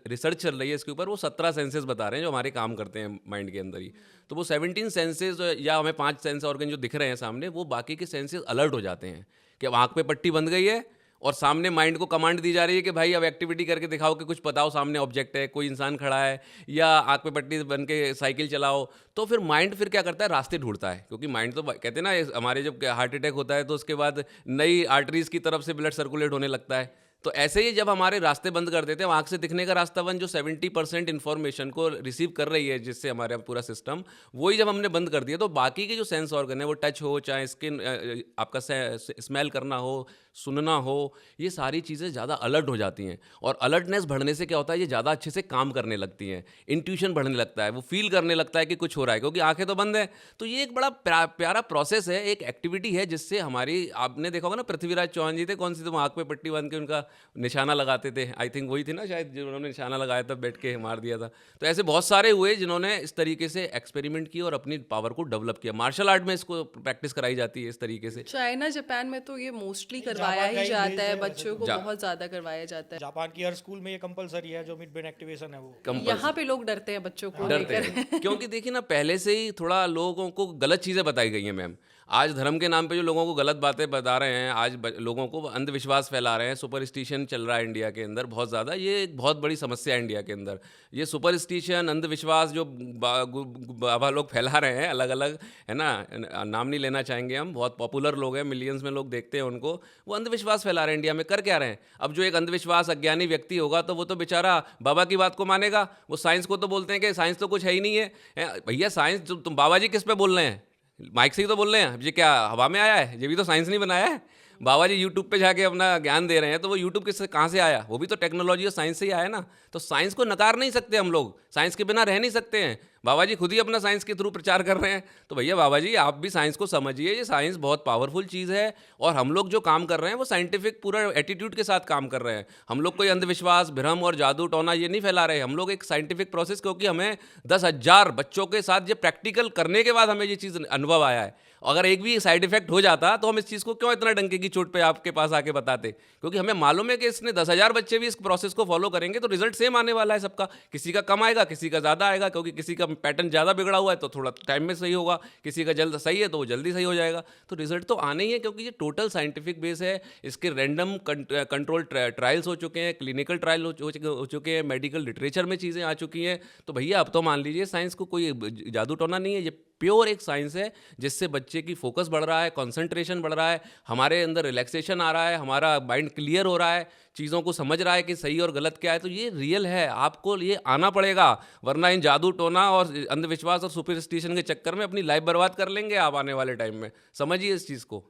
रिसर्च चल रही है इसके ऊपर, वो 17 सेंसेस बता रहे हैं जो हमारे काम करते हैं माइंड के अंदर ही। तो वो 17 सेंसेस, या हमें 5 सेंस ऑर्गन जो दिख रहे हैं सामने, वो बाकी के सेंसेस अलर्ट हो जाते हैं कि अब आँख पे पट्टी बंध गई है और सामने माइंड को कमांड दी जा रही है कि भाई अब एक्टिविटी करके दिखाओ, कि कुछ बताओ, सामने ऑब्जेक्ट है, कोई इंसान खड़ा है, या आँख पे पट्टी बन के साइकिल चलाओ। तो फिर माइंड फिर क्या करता है, रास्ते ढूंढता है, क्योंकि माइंड तो कहते हैं ना, हमारे जब हार्ट अटैक होता है तो उसके बाद नई आर्टरीज की तरफ से ब्लड सर्कुलेट होने लगता है। तो ऐसे ही जब हमारे रास्ते बंद कर देते हैं, आँख से दिखने का रास्ता बंद, जो 70% इन्फॉर्मेशन को रिसीव कर रही है जिससे हमारा पूरा सिस्टम, वही जब हमने बंद कर दिया, तो बाकी के जो सेंस ऑर्गन है, वो टच हो, चाहे स्किन, आपका स्मेल करना हो, सुनना हो, ये सारी चीज़ें ज़्यादा अलर्ट हो जाती हैं। और अलर्टनेस बढ़ने से क्या होता है, ये ज़्यादा अच्छे से काम करने लगती हैं, इंट्यूशन बढ़ने लगता है, वो फील करने लगता है कि कुछ हो रहा है, क्योंकि आंखें तो बंद है। तो ये एक बड़ा प्यारा प्रोसेस है, एक एक्टिविटी है, जिससे हमारी, आपने देखा होगा ना, पृथ्वीराज चौहान जी थे, कौन सी, तो आँख पे पट्टी बांध के उनका निशाना लगाते थे, आई थिंक वही थे ना शायद, जिन्होंने निशाना लगाया था, बैठ के मार दिया था। तो ऐसे बहुत सारे हुए जिन्होंने इस तरीके से एक्सपेरिमेंट किया और अपनी पावर को डेवलप किया। मार्शल आर्ट में इसको प्रैक्टिस कराई जाती है इस तरीके से। चाइना जापान में तो ये मोस्टली करवाया जापान का ही ही जाता बेस है, है वैसे बच्चों तो। को बहुत ज़्यादा करवाया जाता है। जापान की हर स्कूल में ये कंपलसरी है, जो मिड ब्रेन एक्टिवेशन है वो। यहाँ पे लोग डरते हैं बच्चों को डरते लेकर। हैं क्योंकि देखिए ना, पहले से ही थोड़ा लोगों को गलत चीज़ें बताई गई हैं मैम। आज धर्म के नाम पे जो लोगों को गलत बातें बता रहे हैं, आज लोगों को अंधविश्वास फैला रहे हैं, सुपरस्टिशन चल रहा है इंडिया के अंदर बहुत ज़्यादा। ये एक बहुत बड़ी समस्या है इंडिया के अंदर। ये सुपरस्टिशन, अंधविश्वास जो बाबा लोग फैला रहे हैं अलग अलग, है ना, नाम नहीं लेना चाहेंगे हम, बहुत पॉपुलर लोग हैं, मिलियंस में लोग देखते हैं उनको, वो अंधविश्वास फैला रहे हैं इंडिया में। कर क्या रहे हैं? अब जो एक अंधविश्वास अज्ञानी व्यक्ति होगा तो वो तो बेचारा बाबा की बात को मानेगा। वो साइंस को तो बोलते हैं कि साइंस तो कुछ है ही नहीं है। भैया साइंस, तुम बाबा जी किस पे बोल रहे हैं? माइक से ही तो बोल रहे हैं। ये क्या हवा में आया है? ये भी तो साइंस नहीं बनाया है। बाबा जी यूट्यूब पे जाके अपना ज्ञान दे रहे हैं, तो वो यूट्यूब किससे, कहाँ से आया? वो भी तो टेक्नोलॉजी और साइंस से ही आया ना। तो साइंस को नकार नहीं सकते हम लोग, साइंस के बिना रह नहीं सकते हैं। बाबा जी खुद ही अपना साइंस के थ्रू प्रचार कर रहे हैं। तो भैया बाबा जी, आप भी साइंस को समझिए, ये साइंस बहुत पावरफुल चीज़ है। और हम लोग जो काम कर रहे हैं वो साइंटिफिक पूरा एटीट्यूड के साथ काम कर रहे हैं। हम लोग कोई अंधविश्वास, भ्रम और जादू टोना ये नहीं फैला रहे। हम लोग एक साइंटिफिक प्रोसेस, क्योंकि हमें 10,000 बच्चों के साथ ये प्रैक्टिकल करने के बाद हमें ये चीज़ अनुभव आया है। अगर एक भी साइड इफेक्ट हो जाता तो हम इस चीज़ को क्यों इतना डंके की चोट पे आपके पास आके बताते? क्योंकि हमें मालूम है कि इसने 10,000 बच्चे भी इस प्रोसेस को फॉलो करेंगे तो रिजल्ट सेम आने वाला है सबका। किसी का कम आएगा, किसी का ज़्यादा आएगा, क्योंकि किसी का पैटर्न ज़्यादा बिगड़ा हुआ है तो थोड़ा टाइम में सही होगा, किसी का जल्द सही है तो वो जल्दी सही हो जाएगा। तो रिजल्ट तो आने ही है, क्योंकि ये टोटल साइंटिफिक बेस है। इसके रैंडम कंट्रोल ट्रायल्स हो चुके हैं, क्लिनिकल ट्रायल हो चुके हैं, मेडिकल लिटरेचर में चीज़ें आ चुकी हैं। तो भैया अब तो मान लीजिए साइंस को कोई जादू टोना नहीं है, ये प्योर एक साइंस है जिससे बच्चे की फोकस बढ़ रहा है, कंसंट्रेशन बढ़ रहा है, हमारे अंदर रिलैक्सेशन आ रहा है, हमारा माइंड क्लियर हो रहा है, चीज़ों को समझ रहा है कि सही और गलत क्या है। तो ये रियल है, आपको ये आना पड़ेगा, वरना इन जादू टोना और अंधविश्वास और सुपरस्टिशन के चक्कर में अपनी लाइफ बर्बाद कर लेंगे आप आने वाले टाइम में। समझिए इस चीज़ को।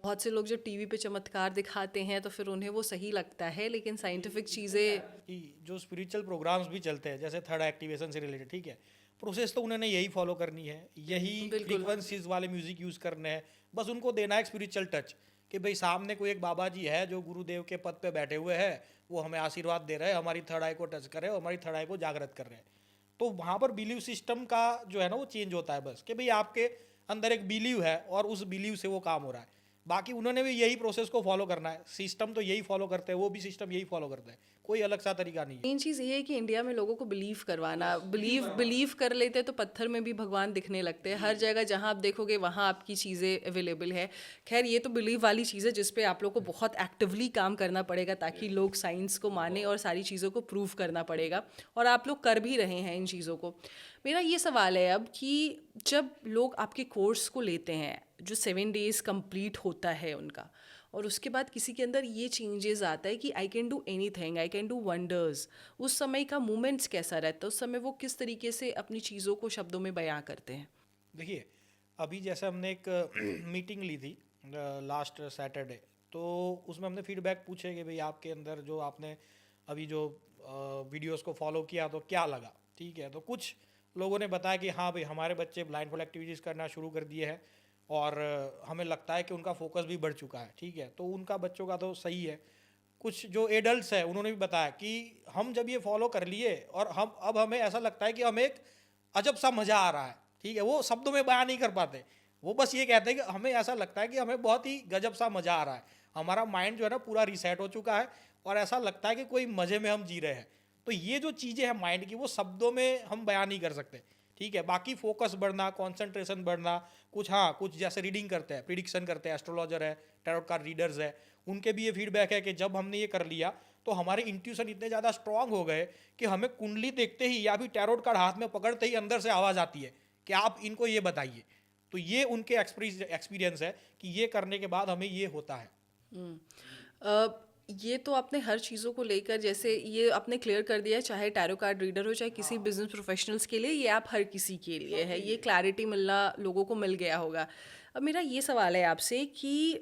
बहुत से लोग जब टीवी पे चमत्कार दिखाते हैं तो फिर उन्हें वो सही लगता है, लेकिन साइंटिफिक चीज़ें कि जो स्पिरिचुअल प्रोग्राम्स भी चलते हैं जैसे थर्ड एक्टिवेशन से रिलेटेड, ठीक है, प्रोसेस तो उन्होंने यही फॉलो करनी है, यही बिल्कुल। फ्रीक्वेंसीज वाले म्यूजिक यूज करने हैं, बस उनको देना है स्पिरिचुअल टच कि भाई सामने कोई एक बाबा जी है जो गुरुदेव के पद पे बैठे हुए हैं, वो हमें आशीर्वाद दे रहे हैं, हमारी थर्ड आई को टच कर रहे हैं, हमारी थर्ड आई को जागृत कर रहे हैं। तो वहाँ पर बिलीव सिस्टम का जो है ना वो चेंज होता है, बस कि भाई आपके अंदर एक बिलीव है और उस बिलीव से वो काम हो रहा है। बाकी उन्होंने भी यही प्रोसेस को फॉलो करना है, सिस्टम तो यही फॉलो करते हैं, वो भी सिस्टम यही फॉलो करते हैं, कोई अलग सा तरीका नहीं है। मेन चीज़ ये है कि इंडिया में लोगों को बिलीव करवाना, बिलीव कर लेते हैं तो पत्थर में भी भगवान दिखने लगते हैं। हर जगह जहाँ आप देखोगे वहाँ आपकी चीज़ें अवेलेबल है। खैर ये तो बिलीव वाली चीज़ है जिस पे आप लोग को बहुत एक्टिवली काम करना पड़ेगा ताकि लोग साइंस को माने और सारी चीज़ों को प्रूव करना पड़ेगा, और आप लोग कर भी रहे हैं इन चीज़ों को। मेरा ये सवाल है अब कि जब लोग आपके कोर्स को लेते हैं जो 7 डेज़ कंप्लीट होता है उनका, और उसके बाद किसी के अंदर ये चेंजेस आता है कि I can do anything, I can do wonders, उस समय का मोमेंट्स कैसा रहता है? उस समय वो किस तरीके से अपनी चीज़ों को शब्दों में बयां करते हैं? देखिए, अभी जैसे हमने एक मीटिंग ली थी लास्ट सैटरडे, तो उसमें हमने फीडबैक पूछे कि भाई आपके अंदर जो आपने अभी जो वीडियोस को फॉलो किया तो क्या लगा, ठीक है। तो कुछ लोगों ने बताया कि हाँ भाई हमारे बच्चे ब्लाइंडफोल्ड एक्टिविटीज़ करना शुरू कर दिए हैं और हमें लगता है कि उनका फोकस भी बढ़ चुका है, ठीक है। तो उनका बच्चों का तो सही है। कुछ जो एडल्ट्स हैं उन्होंने भी बताया कि हम जब ये फॉलो कर लिए और हम अब हमें ऐसा लगता है कि हमें एक अजब सा मज़ा आ रहा है, ठीक है। वो शब्दों में बयान नहीं कर पाते, वो बस ये कहते हैं कि हमें ऐसा लगता है कि हमें बहुत ही गजब सा मज़ा आ रहा है, हमारा माइंड जो है ना पूरा रीसेट हो चुका है और ऐसा लगता है कि कोई मज़े में हम जी रहे हैं। तो ये जो चीज़ें हैं माइंड की, वो शब्दों में हम बयान नहीं कर सकते, ठीक है। बाकी फोकस बढ़ना, कंसंट्रेशन बढ़ना, कुछ हाँ कुछ जैसे रीडिंग करते हैं, प्रिडिक्शन करते हैं, एस्ट्रोलॉजर है, टैरोट कार्ड रीडर्स है, उनके भी ये फीडबैक है कि जब हमने ये कर लिया तो हमारे इंट्यूशन इतने ज़्यादा स्ट्रांग हो गए कि हमें कुंडली देखते ही या फिर टैरोट कार्ड हाथ में पकड़ते ही अंदर से आवाज़ आती है कि आप इनको ये बताइए। तो ये उनके एक्सपीरियंस है कि ये करने के बाद हमें ये होता है। ये तो आपने हर चीज़ों को लेकर जैसे ये आपने क्लियर कर दिया है, चाहे टैरो कार्ड रीडर हो चाहे किसी बिजनेस प्रोफेशनल्स के लिए, ये आप हर किसी के लिए है, ये क्लैरिटी मिलना लोगों को मिल गया होगा। अब मेरा ये सवाल है आपसे कि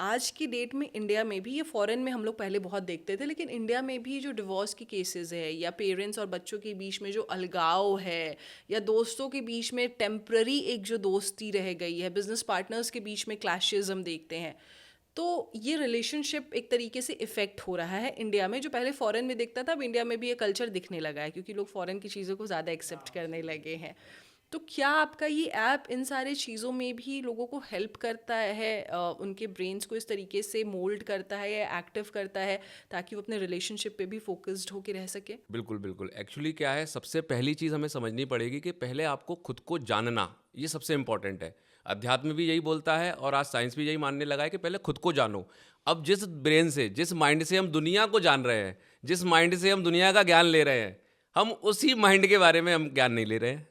आज की डेट में इंडिया में भी, ये फॉरेन में हम लोग पहले बहुत देखते थे, लेकिन इंडिया में भी जो डिवोर्स की केसेस है या पेरेंट्स और बच्चों के बीच में जो अलगाव है या दोस्तों के बीच में टेम्प्ररी एक जो दोस्ती रह गई है, बिजनेस पार्टनर्स के बीच में क्लैशेस हम देखते हैं, तो ये रिलेशनशिप एक तरीके से इफ़ेक्ट हो रहा है इंडिया में। जो पहले फॉरेन में दिखता था अब इंडिया में भी ये कल्चर दिखने लगा है क्योंकि लोग फॉरेन की चीज़ों को ज़्यादा एक्सेप्ट करने लगे हैं। तो क्या आपका ये ऐप इन सारे चीज़ों में भी लोगों को हेल्प करता है, उनके ब्रेन्स को इस तरीके से मोल्ड करता है या एक्टिव करता है ताकि वो अपने रिलेशनशिप पे भी फोकस्ड होकर रह सके? बिल्कुल बिल्कुल। एक्चुअली क्या है, सबसे पहली चीज़ हमें समझनी पड़ेगी कि पहले आपको खुद को जानना, ये सबसे इम्पॉर्टेंट है। अध्यात्म भी यही बोलता है और आज साइंस भी यही मानने लगा है कि पहले खुद को जानो। अब जिस ब्रेन से, जिस माइंड से हम दुनिया को जान रहे हैं, जिस माइंड से हम दुनिया का ज्ञान ले रहे हैं, हम उसी माइंड के बारे में हम ज्ञान नहीं ले रहे हैं।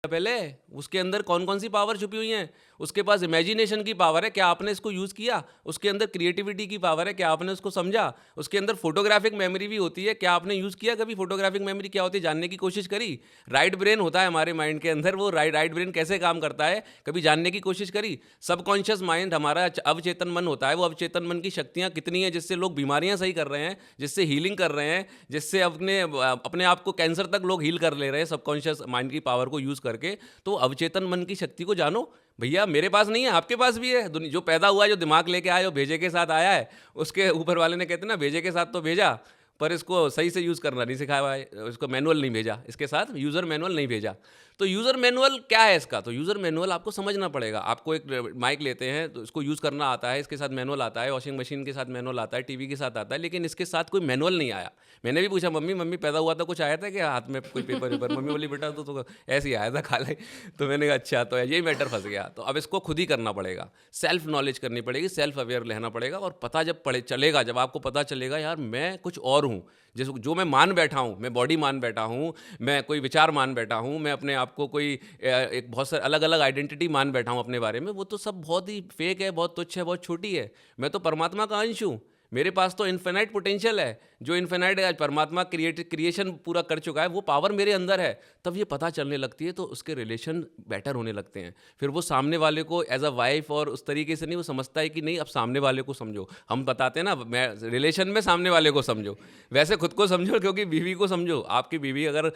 पहले उसके अंदर कौन कौन सी पावर छुपी हुई हैं, उसके पास इमेजिनेशन की पावर है, क्या आपने इसको यूज़ किया? उसके अंदर क्रिएटिविटी की पावर है, क्या आपने उसको समझा? उसके अंदर फोटोग्राफिक मेमोरी भी होती है, क्या आपने यूज़ किया कभी? फोटोग्राफिक मेमोरी क्या होती है जानने की कोशिश करी? राइट ब्रेन होता है हमारे माइंड के अंदर, वो राइट ब्रेन कैसे काम करता है कभी जानने की कोशिश करी? सबकॉन्शियस माइंड हमारा अवचेतन मन होता है, वो अवचेतन मन की शक्तियाँ कितनी हैं जिससे लोग बीमारियाँ सही कर रहे हैं, जिससे हीलिंग कर रहे हैं, जिससे अपने आप को कैंसर तक लोग हील कर ले रहे हैं सबकॉन्शियस माइंड की पावर को यूज़ करके। तो अवचेतन मन की शक्ति को जानो। भैया मेरे पास नहीं है, आपके पास भी है। जो पैदा हुआ है, जो दिमाग लेके आया, जो भेजे के साथ आया है, उसके ऊपर वाले ने कहते हैं ना, भेजे के साथ तो भेजा पर इसको सही से यूज़ करना नहीं सिखाया है, इसको मैनुअल नहीं भेजा, इसके साथ यूज़र मैनुअल नहीं भेजा। तो यूज़र मैनुअल क्या है इसका? तो यूज़र मैनुअल आपको समझना पड़ेगा। आपको एक माइक लेते हैं तो इसको यूज़ करना आता है, इसके साथ मैनुअल आता है, वॉशिंग मशीन के साथ मैनुअल आता है, टीवी के साथ आता है, लेकिन इसके साथ कोई मैनुअल नहीं आया। मैंने भी पूछा, मम्मी पैदा हुआ था कुछ आया था क्या हाथ में कोई पेपर वेपर? मम्मी बोली बेटा तो ऐसे ही आया था खाली। तो मैंने कहा अच्छा, तो यही मैटर फँस गया। तो अब इसको खुद ही करना पड़ेगा, सेल्फ नॉलेज करनी पड़ेगी, सेल्फ अवेयर रहना पड़ेगा और पता जब चलेगा, जब आपको पता चलेगा यार मैं कुछ और हूँ, जो मैं मान बैठा हूँ, मैं बॉडी मान बैठा हूँ, मैं कोई विचार मान बैठा हूँ, मैं अपने आप को कोई एक बहुत सारे अलग अलग आइडेंटिटी मान बैठा हूँ अपने बारे में, वो तो सब बहुत ही फेक है, बहुत तुच्छ है, बहुत छोटी है। मैं तो परमात्मा का अंश हूँ, मेरे पास तो इन्फिनाइट पोटेंशियल है, जो इन्फिनाइट है, आज परमात्मा क्रिएशन पूरा कर चुका है, वो पावर मेरे अंदर है। तब ये पता चलने लगती है तो उसके रिलेशन बेटर होने लगते हैं। फिर वो सामने वाले को एज अ वाइफ और उस तरीके से नहीं, वो समझता है कि नहीं अब सामने वाले को समझो। हम बताते हैं ना, मैं रिलेशन में सामने वाले को समझो, वैसे खुद को समझो, क्योंकि बीवी को समझो। आपकी बीवी अगर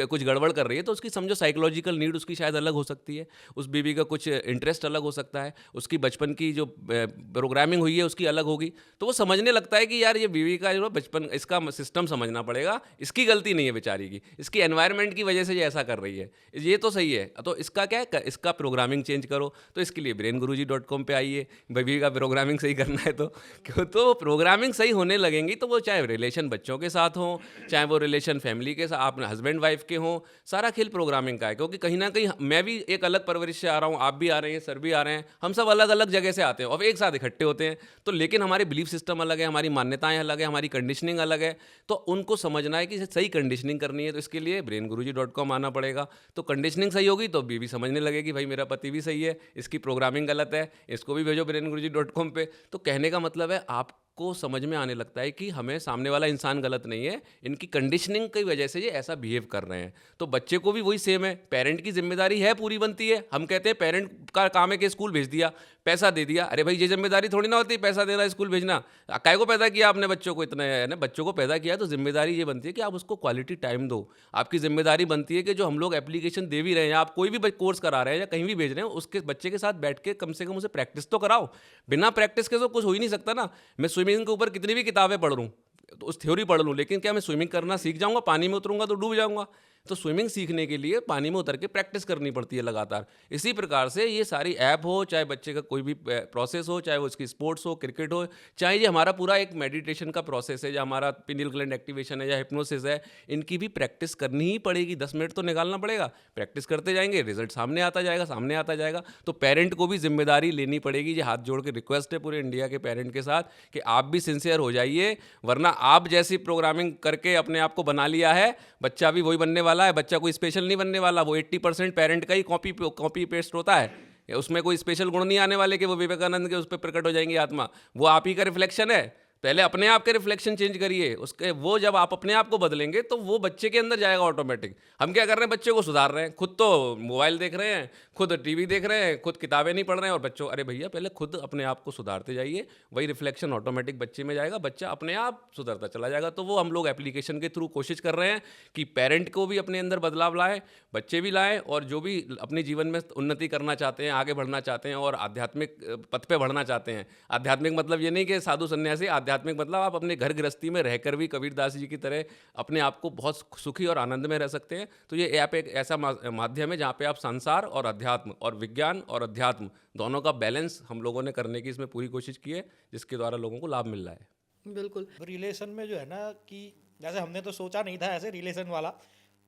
कुछ गड़बड़ कर रही है तो उसकी समझो साइकोलॉजिकल नीड उसकी शायद अलग हो सकती है, उस बीवी का कुछ इंटरेस्ट अलग हो सकता है, उसकी बचपन की जो प्रोग्रामिंग हुई है उसकी अलग होगी। तो वो समझने लगता है कि यार ये बीवी का जो बचपन, इसका सिस्टम समझना पड़ेगा, इसकी गलती नहीं है बेचारी की, इसकी एनवायरनमेंट की वजह से ये ऐसा कर रही है, ये तो सही है। तो इसका क्या है, इसका प्रोग्रामिंग चेंज करो। तो इसके लिए brainguruji.com पे आइए, बीवी का प्रोग्रामिंग सही करना है तो क्यों, तो प्रोग्रामिंग सही होने लगेंगी तो वो चाहे रिलेशन बच्चों के साथ हो, चाहे वो रिलेशन फैमिली के साथ, अपने हस्बैंड वाइफ के हों, सारा खेल प्रोग्रामिंग का है। क्योंकि कहीं ना कहीं मैं भी एक अलग परवरिश से आ रहा हूँ, आप भी आ रहे हैं, सर भी आ रहे हैं, हम सब अलग अलग जगह से आते हैं और एक साथ इकट्ठे होते हैं। तो लेकिन हमारे बिलीफ सिस्टम अलग है, हमारी मान्यताएं अलग है, हमारी कंडीशनिंग अलग है। तो उनको समझना है कि सही कंडीशनिंग करनी है, तो इसके लिए brainguruji.com आना पड़ेगा। तो कंडीशनिंग सही होगी तो बीवी समझने लगेगी भाई मेरा पति भी सही है, इसकी प्रोग्रामिंग गलत है, इसको भी भेजो brainguruji.com पे। तो कहने का मतलब है आपको समझ में आने लगता है कि हमें सामने वाला इंसान गलत नहीं है, इनकी कंडीशनिंग की वजह से ये ऐसा बिहेव कर रहे हैं। तो बच्चे को भी वही सेम है, पेरेंट की जिम्मेदारी है, पूरी बनती है। हम कहते हैं पेरेंट का काम है कि स्कूल भेज दिया, पैसा दे दिया, अरे भाई ये जिम्मेदारी थोड़ी ना होती पैसा देना, स्कूल भेजना। काय को पैदा किया आपने बच्चों को, इतना है ना, बच्चों को पैदा किया, तो जिम्मेदारी ये बनती है कि आप उसको क्वालिटी टाइम दो। आपकी जिम्मेदारी बनती है कि जो हम लोग एप्लीकेशन दे भी रहे हैं, आप कोई भी कोर्स करा रहे हैं या कहीं भी भेज रहे हैं, उसके बच्चे के साथ बैठ के कम से कम उसे प्रैक्टिस तो कराओ। बिना प्रैक्टिस के तो कुछ हो ही नहीं सकता ना। मैं स्विमिंग के ऊपर कितनी भी किताबें पढ़ लूँ, तो उस थ्योरी पढ़ लूँ, लेकिन क्या मैं स्विमिंग करना सीख जाऊँगा? पानी में उतरूँगा तो डूब जाऊँगा। तो स्विमिंग सीखने के लिए पानी में उतर के प्रैक्टिस करनी पड़ती है लगातार। इसी प्रकार से ये सारी ऐप हो, चाहे बच्चे का कोई भी प्रोसेस हो, चाहे वो उसकी स्पोर्ट्स हो, क्रिकेट हो, चाहे ये हमारा पूरा एक मेडिटेशन का प्रोसेस है, या हमारा पिनियल ग्लैंड एक्टिवेशन है, या हिप्नोसिस है, इनकी भी प्रैक्टिस करनी ही पड़ेगी। 10 मिनट तो निकालना पड़ेगा। प्रैक्टिस करते जाएंगे, रिजल्ट सामने आता जाएगा, सामने आता जाएगा। तो पेरेंट को भी जिम्मेदारी लेनी पड़ेगी। ये हाथ जोड़ के रिक्वेस्ट है पूरे इंडिया के पेरेंट के साथ कि आप भी सिंसियर हो जाइए, वरना आप जैसी प्रोग्रामिंग करके अपने आप को बना लिया है, बच्चा भी वही बनने वाला है। बच्चा कोई स्पेशल नहीं बनने वाला, वो 80% पेरेंट का ही कॉपी पेस्ट होता है। उसमें कोई स्पेशल गुण नहीं आने वाले कि वो विवेकानंद के उस पर प्रकट हो जाएंगी आत्मा। वो आप ही का रिफ्लेक्शन है। पहले अपने आप के रिफ्लेक्शन चेंज करिए, उसके वो जब आप अपने आप को बदलेंगे तो वो बच्चे के अंदर जाएगा ऑटोमेटिक। हम क्या कर रहे हैं, बच्चे को सुधार रहे हैं, खुद तो मोबाइल देख रहे हैं, खुद टीवी देख रहे हैं, खुद किताबें नहीं पढ़ रहे हैं, और बच्चों, अरे भैया पहले खुद अपने आप को सुधारते जाइए, वही रिफ्लेक्शन ऑटोमेटिक बच्चे में जाएगा, बच्चा अपने आप सुधरता चला जाएगा। तो वो हम लोग एप्लीकेशन के थ्रू कोशिश कर रहे हैं कि पेरेंट को भी अपने अंदर बदलाव लाएं, बच्चे भी लाएं, और जो भी अपने जीवन में उन्नति करना चाहते हैं, आगे बढ़ना चाहते हैं और आध्यात्मिक पथ पे बढ़ना चाहते हैं। आध्यात्मिक मतलब ये नहीं कि साधु सन्यासी, आध्यात्मिक मतलब आप अपने घर गृहस्थी में रहकर भी कबीरदास जी की तरह अपने आप को बहुत सुखी और आनंद में रह सकते हैं। तो ये ऐप एक ऐसा माध्यम है जहाँ पे आप संसार और अध्यात्म और विज्ञान और अध्यात्म दोनों का बैलेंस हम लोगों ने करने की इसमें पूरी कोशिश की है, जिसके द्वारा लोगों को लाभ मिल रहा है। बिल्कुल। रिलेशन में जो है ना, कि जैसे हमने तो सोचा नहीं था ऐसे रिलेशन वाला,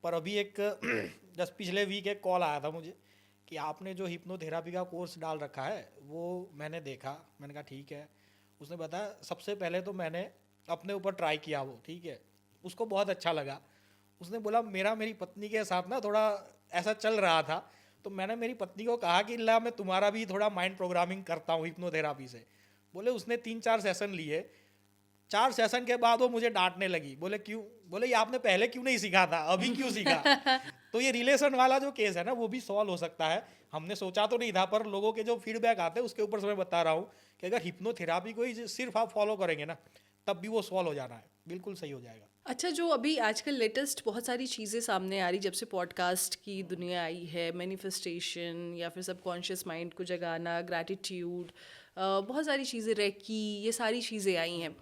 पर अभी एक जस्ट पिछले वीक एक कॉल आया था मुझे कि आपने जो हिप्नोथेरापी का कोर्स डाल रखा है वो मैंने देखा। मैंने कहा ठीक है। उसने बताया, सबसे पहले तो मैंने अपने ऊपर ट्राई किया वो, ठीक है, उसको बहुत अच्छा लगा। उसने बोला मेरी पत्नी के साथ ना थोड़ा ऐसा चल रहा था, तो मैंने मेरी पत्नी को कहा कि ला मैं तुम्हारा भी थोड़ा माइंड प्रोग्रामिंग करता हूँ हिप्नोथेरापी से। बोले उसने 3-4 सेशन लिए। 4 सेशन के बाद वो मुझे डांटने लगी। बोले क्यों? बोले ये आपने पहले क्यों नहीं सीखा था, अभी क्यों सीखा? तो ये रिलेशन वाला जो केस है ना, वो भी सॉल्व हो सकता है। हमने सोचा तो नहीं था, पर लोगों के जो फीडबैक आते हैं उसके ऊपर से मैं बता रहा हूँ कि अगर हिप्नोथेरापी को ही सिर्फ आप फॉलो करेंगे ना, तब भी वो सॉल्व हो जाना है, बिल्कुल सही हो जाएगा। अच्छा, जो अभी आजकल लेटेस्ट बहुत सारी चीज़ें सामने आ रही, जब से पॉडकास्ट की दुनिया आई है, मैनिफेस्टेशन या फिर सबकॉन्शियस माइंड को जगाना, ग्रैटिट्यूड, बहुत सारी चीज़ें, रेकी, ये सारी चीज़ें आई हैं।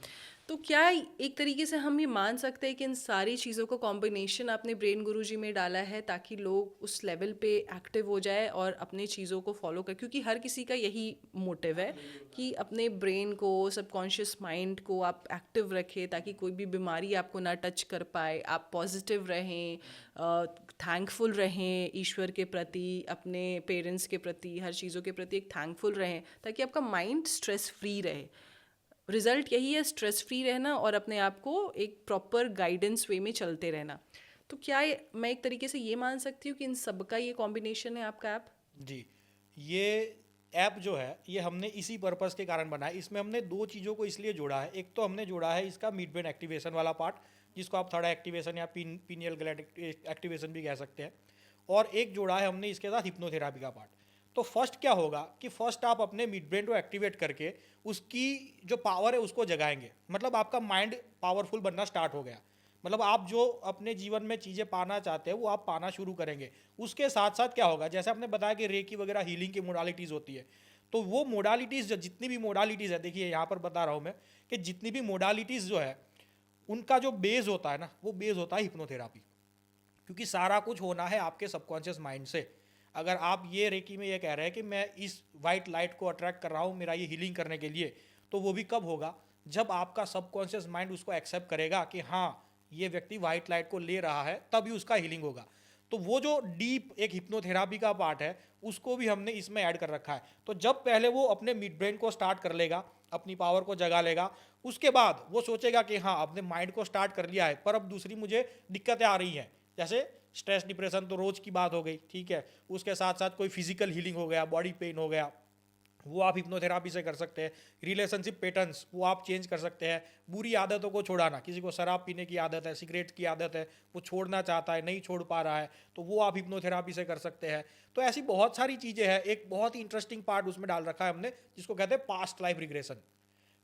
तो क्या एक तरीके से हम ये मान सकते हैं कि इन सारी चीज़ों का कॉम्बिनेशन आपने ब्रेन गुरुजी में डाला है ताकि लोग उस लेवल पे एक्टिव हो जाए और अपने चीज़ों को फॉलो कर, क्योंकि हर किसी का यही मोटिव है कि अपने ब्रेन को, सबकॉन्शियस माइंड को आप एक्टिव रखें ताकि कोई भी बीमारी आपको ना टच कर पाए, आप पॉजिटिव रहें, थैंकफुल रहें ईश्वर के प्रति, अपने पेरेंट्स के प्रति, हर चीज़ों के प्रति एक थैंकफुल रहें ताकि आपका माइंड स्ट्रेस फ्री रहे। रिजल्ट यही है, स्ट्रेस फ्री रहना और अपने आप को एक प्रॉपर गाइडेंस वे में चलते रहना। तो क्या मैं एक तरीके से ये मान सकती हूँ कि इन सब का ये कॉम्बिनेशन है आपका ऐप? जी, ये ऐप जो है ये हमने इसी पर्पस के कारण बनाया। इसमें हमने दो चीज़ों को इसलिए जोड़ा है। एक तो हमने जोड़ा है इसका मिड ब्रेन एक्टिवेशन वाला पार्ट, जिसको आप थर्ड एक्टिवेशन या पीनियल ग्लैंड एक्टिवेशन भी कह सकते हैं, और एक जोड़ा है हमने इसके साथ हिप्नोथेरापी का पार्ट। तो फर्स्ट क्या होगा कि फर्स्ट आप अपने मिड ब्रेन को एक्टिवेट करके उसकी जो पावर है उसको जगाएंगे, मतलब आपका माइंड पावरफुल बनना स्टार्ट हो गया। मतलब आप जो अपने जीवन में चीज़ें पाना चाहते हैं वो आप पाना शुरू करेंगे। उसके साथ साथ क्या होगा, जैसे आपने बताया कि रेकी वगैरह हीलिंग की मोडालिटीज़ होती है, तो वो मोडालिटीज़ जितनी भी मोडालिटीज़ है, देखिए यहाँ पर बता रहा हूँ मैं कि जितनी भी मोडालिटीज़ जो है उनका जो बेस होता है ना, वो बेस होता है हिप्नोथेरापी। क्योंकि सारा कुछ होना है आपके सबकॉन्शियस माइंड से। अगर आप ये रेकी में ये कह रहे हैं कि मैं इस वाइट लाइट को अट्रैक्ट कर रहा हूँ मेरा ये हीलिंग करने के लिए, तो वो भी कब होगा, जब आपका सबकॉन्शियस माइंड उसको एक्सेप्ट करेगा कि हाँ ये व्यक्ति वाइट लाइट को ले रहा है, तभी उसका हीलिंग होगा। तो वो जो डीप एक हिप्नोथेरापी का पार्ट है उसको भी हमने इसमें ऐड कर रखा है। तो जब पहले वो अपने मिड ब्रेन को स्टार्ट कर लेगा, अपनी पावर को जगा लेगा, उसके बाद वो सोचेगा कि हाँ अपने माइंड को स्टार्ट कर लिया है, पर अब दूसरी मुझे दिक्कतें आ रही हैं, जैसे स्ट्रेस डिप्रेशन तो रोज की बात हो गई, ठीक है, उसके साथ साथ कोई फिजिकल हीलिंग हो गया, बॉडी पेन हो गया, वो आप हिप्नोथेरापी से कर सकते हैं। रिलेशनशिप पैटर्न्स वो आप चेंज कर सकते हैं। बुरी आदतों को छुड़ाना, किसी को शराब पीने की आदत है, सिगरेट की आदत है, वो छोड़ना चाहता है, नहीं छोड़ पा रहा है, तो वो आप हिप्नोथेरापी से कर सकते हैं। तो ऐसी बहुत सारी चीज़ें हैं। एक बहुत ही इंटरेस्टिंग पार्ट उसमें डाल रखा है हमने, जिसको कहते हैं पास्ट लाइफ रिग्रेशन।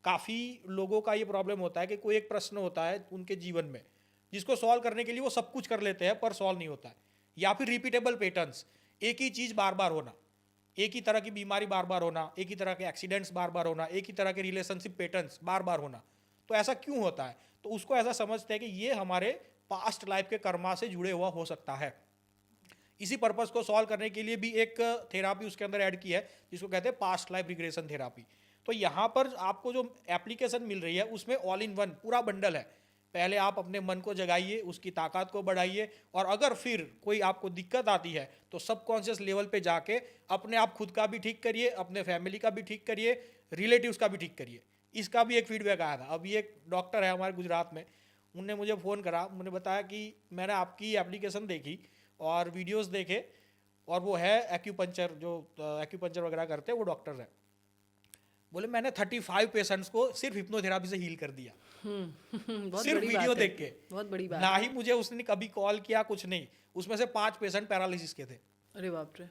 काफ़ी लोगों का ये प्रॉब्लम होता है कि कोई एक प्रश्न होता है उनके जीवन में जिसको सॉल्व करने के लिए वो सब कुछ कर लेते हैं पर सॉल्व नहीं होता है, या फिर रिपीटेबल पैटर्न्स, एक ही चीज़ बार बार होना, एक ही तरह की बीमारी बार बार होना, एक ही तरह के एक्सीडेंट्स बार बार होना, एक ही तरह के रिलेशनशिप पैटर्न्स बार बार होना। तो ऐसा क्यों होता है, तो उसको ऐसा समझते हैं कि ये हमारे पास्ट लाइफ के कर्मा से जुड़े हुआ हो सकता है। इसी पर्पस को सॉल्व करने के लिए भी एक थेरापी उसके अंदर ऐड की है, जिसको कहते हैं पास्ट लाइफ रिग्रेशन थेरापी। तो यहाँ पर आपको जो एप्लीकेशन मिल रही है उसमें ऑल इन वन पूरा बंडल है। पहले आप अपने मन को जगाइए, उसकी ताकत को बढ़ाइए, और अगर फिर कोई आपको दिक्कत आती है तो सबकॉन्शियस लेवल पे जाके अपने आप खुद का भी ठीक करिए, अपने फैमिली का भी ठीक करिए, रिलेटिव्स का भी ठीक करिए। इसका भी एक फीडबैक आया था। अभी एक डॉक्टर है हमारे गुजरात में, उनने मुझे फ़ोन करा, उन्होंने बताया कि मैंने आपकी एप्लीकेशन देखी और वीडियोस देखे, और वो है एक्यूपंचर, जो एक्यूपंचर वगैरह करते हैं वो डॉक्टर है। बोले मैंने 35 पेशेंट्स को सिर्फ हिप्नोथेरापी से हील कर दिया, बहुत सिर्फ बड़ी वीडियो बात है, देख के। बहुत बड़ी बात ना है। ही मुझे उसने कभी कॉल किया, कुछ नहीं। उसमें से 5 पेशेंट पैरालिसिस के थे। अरे बाप रे।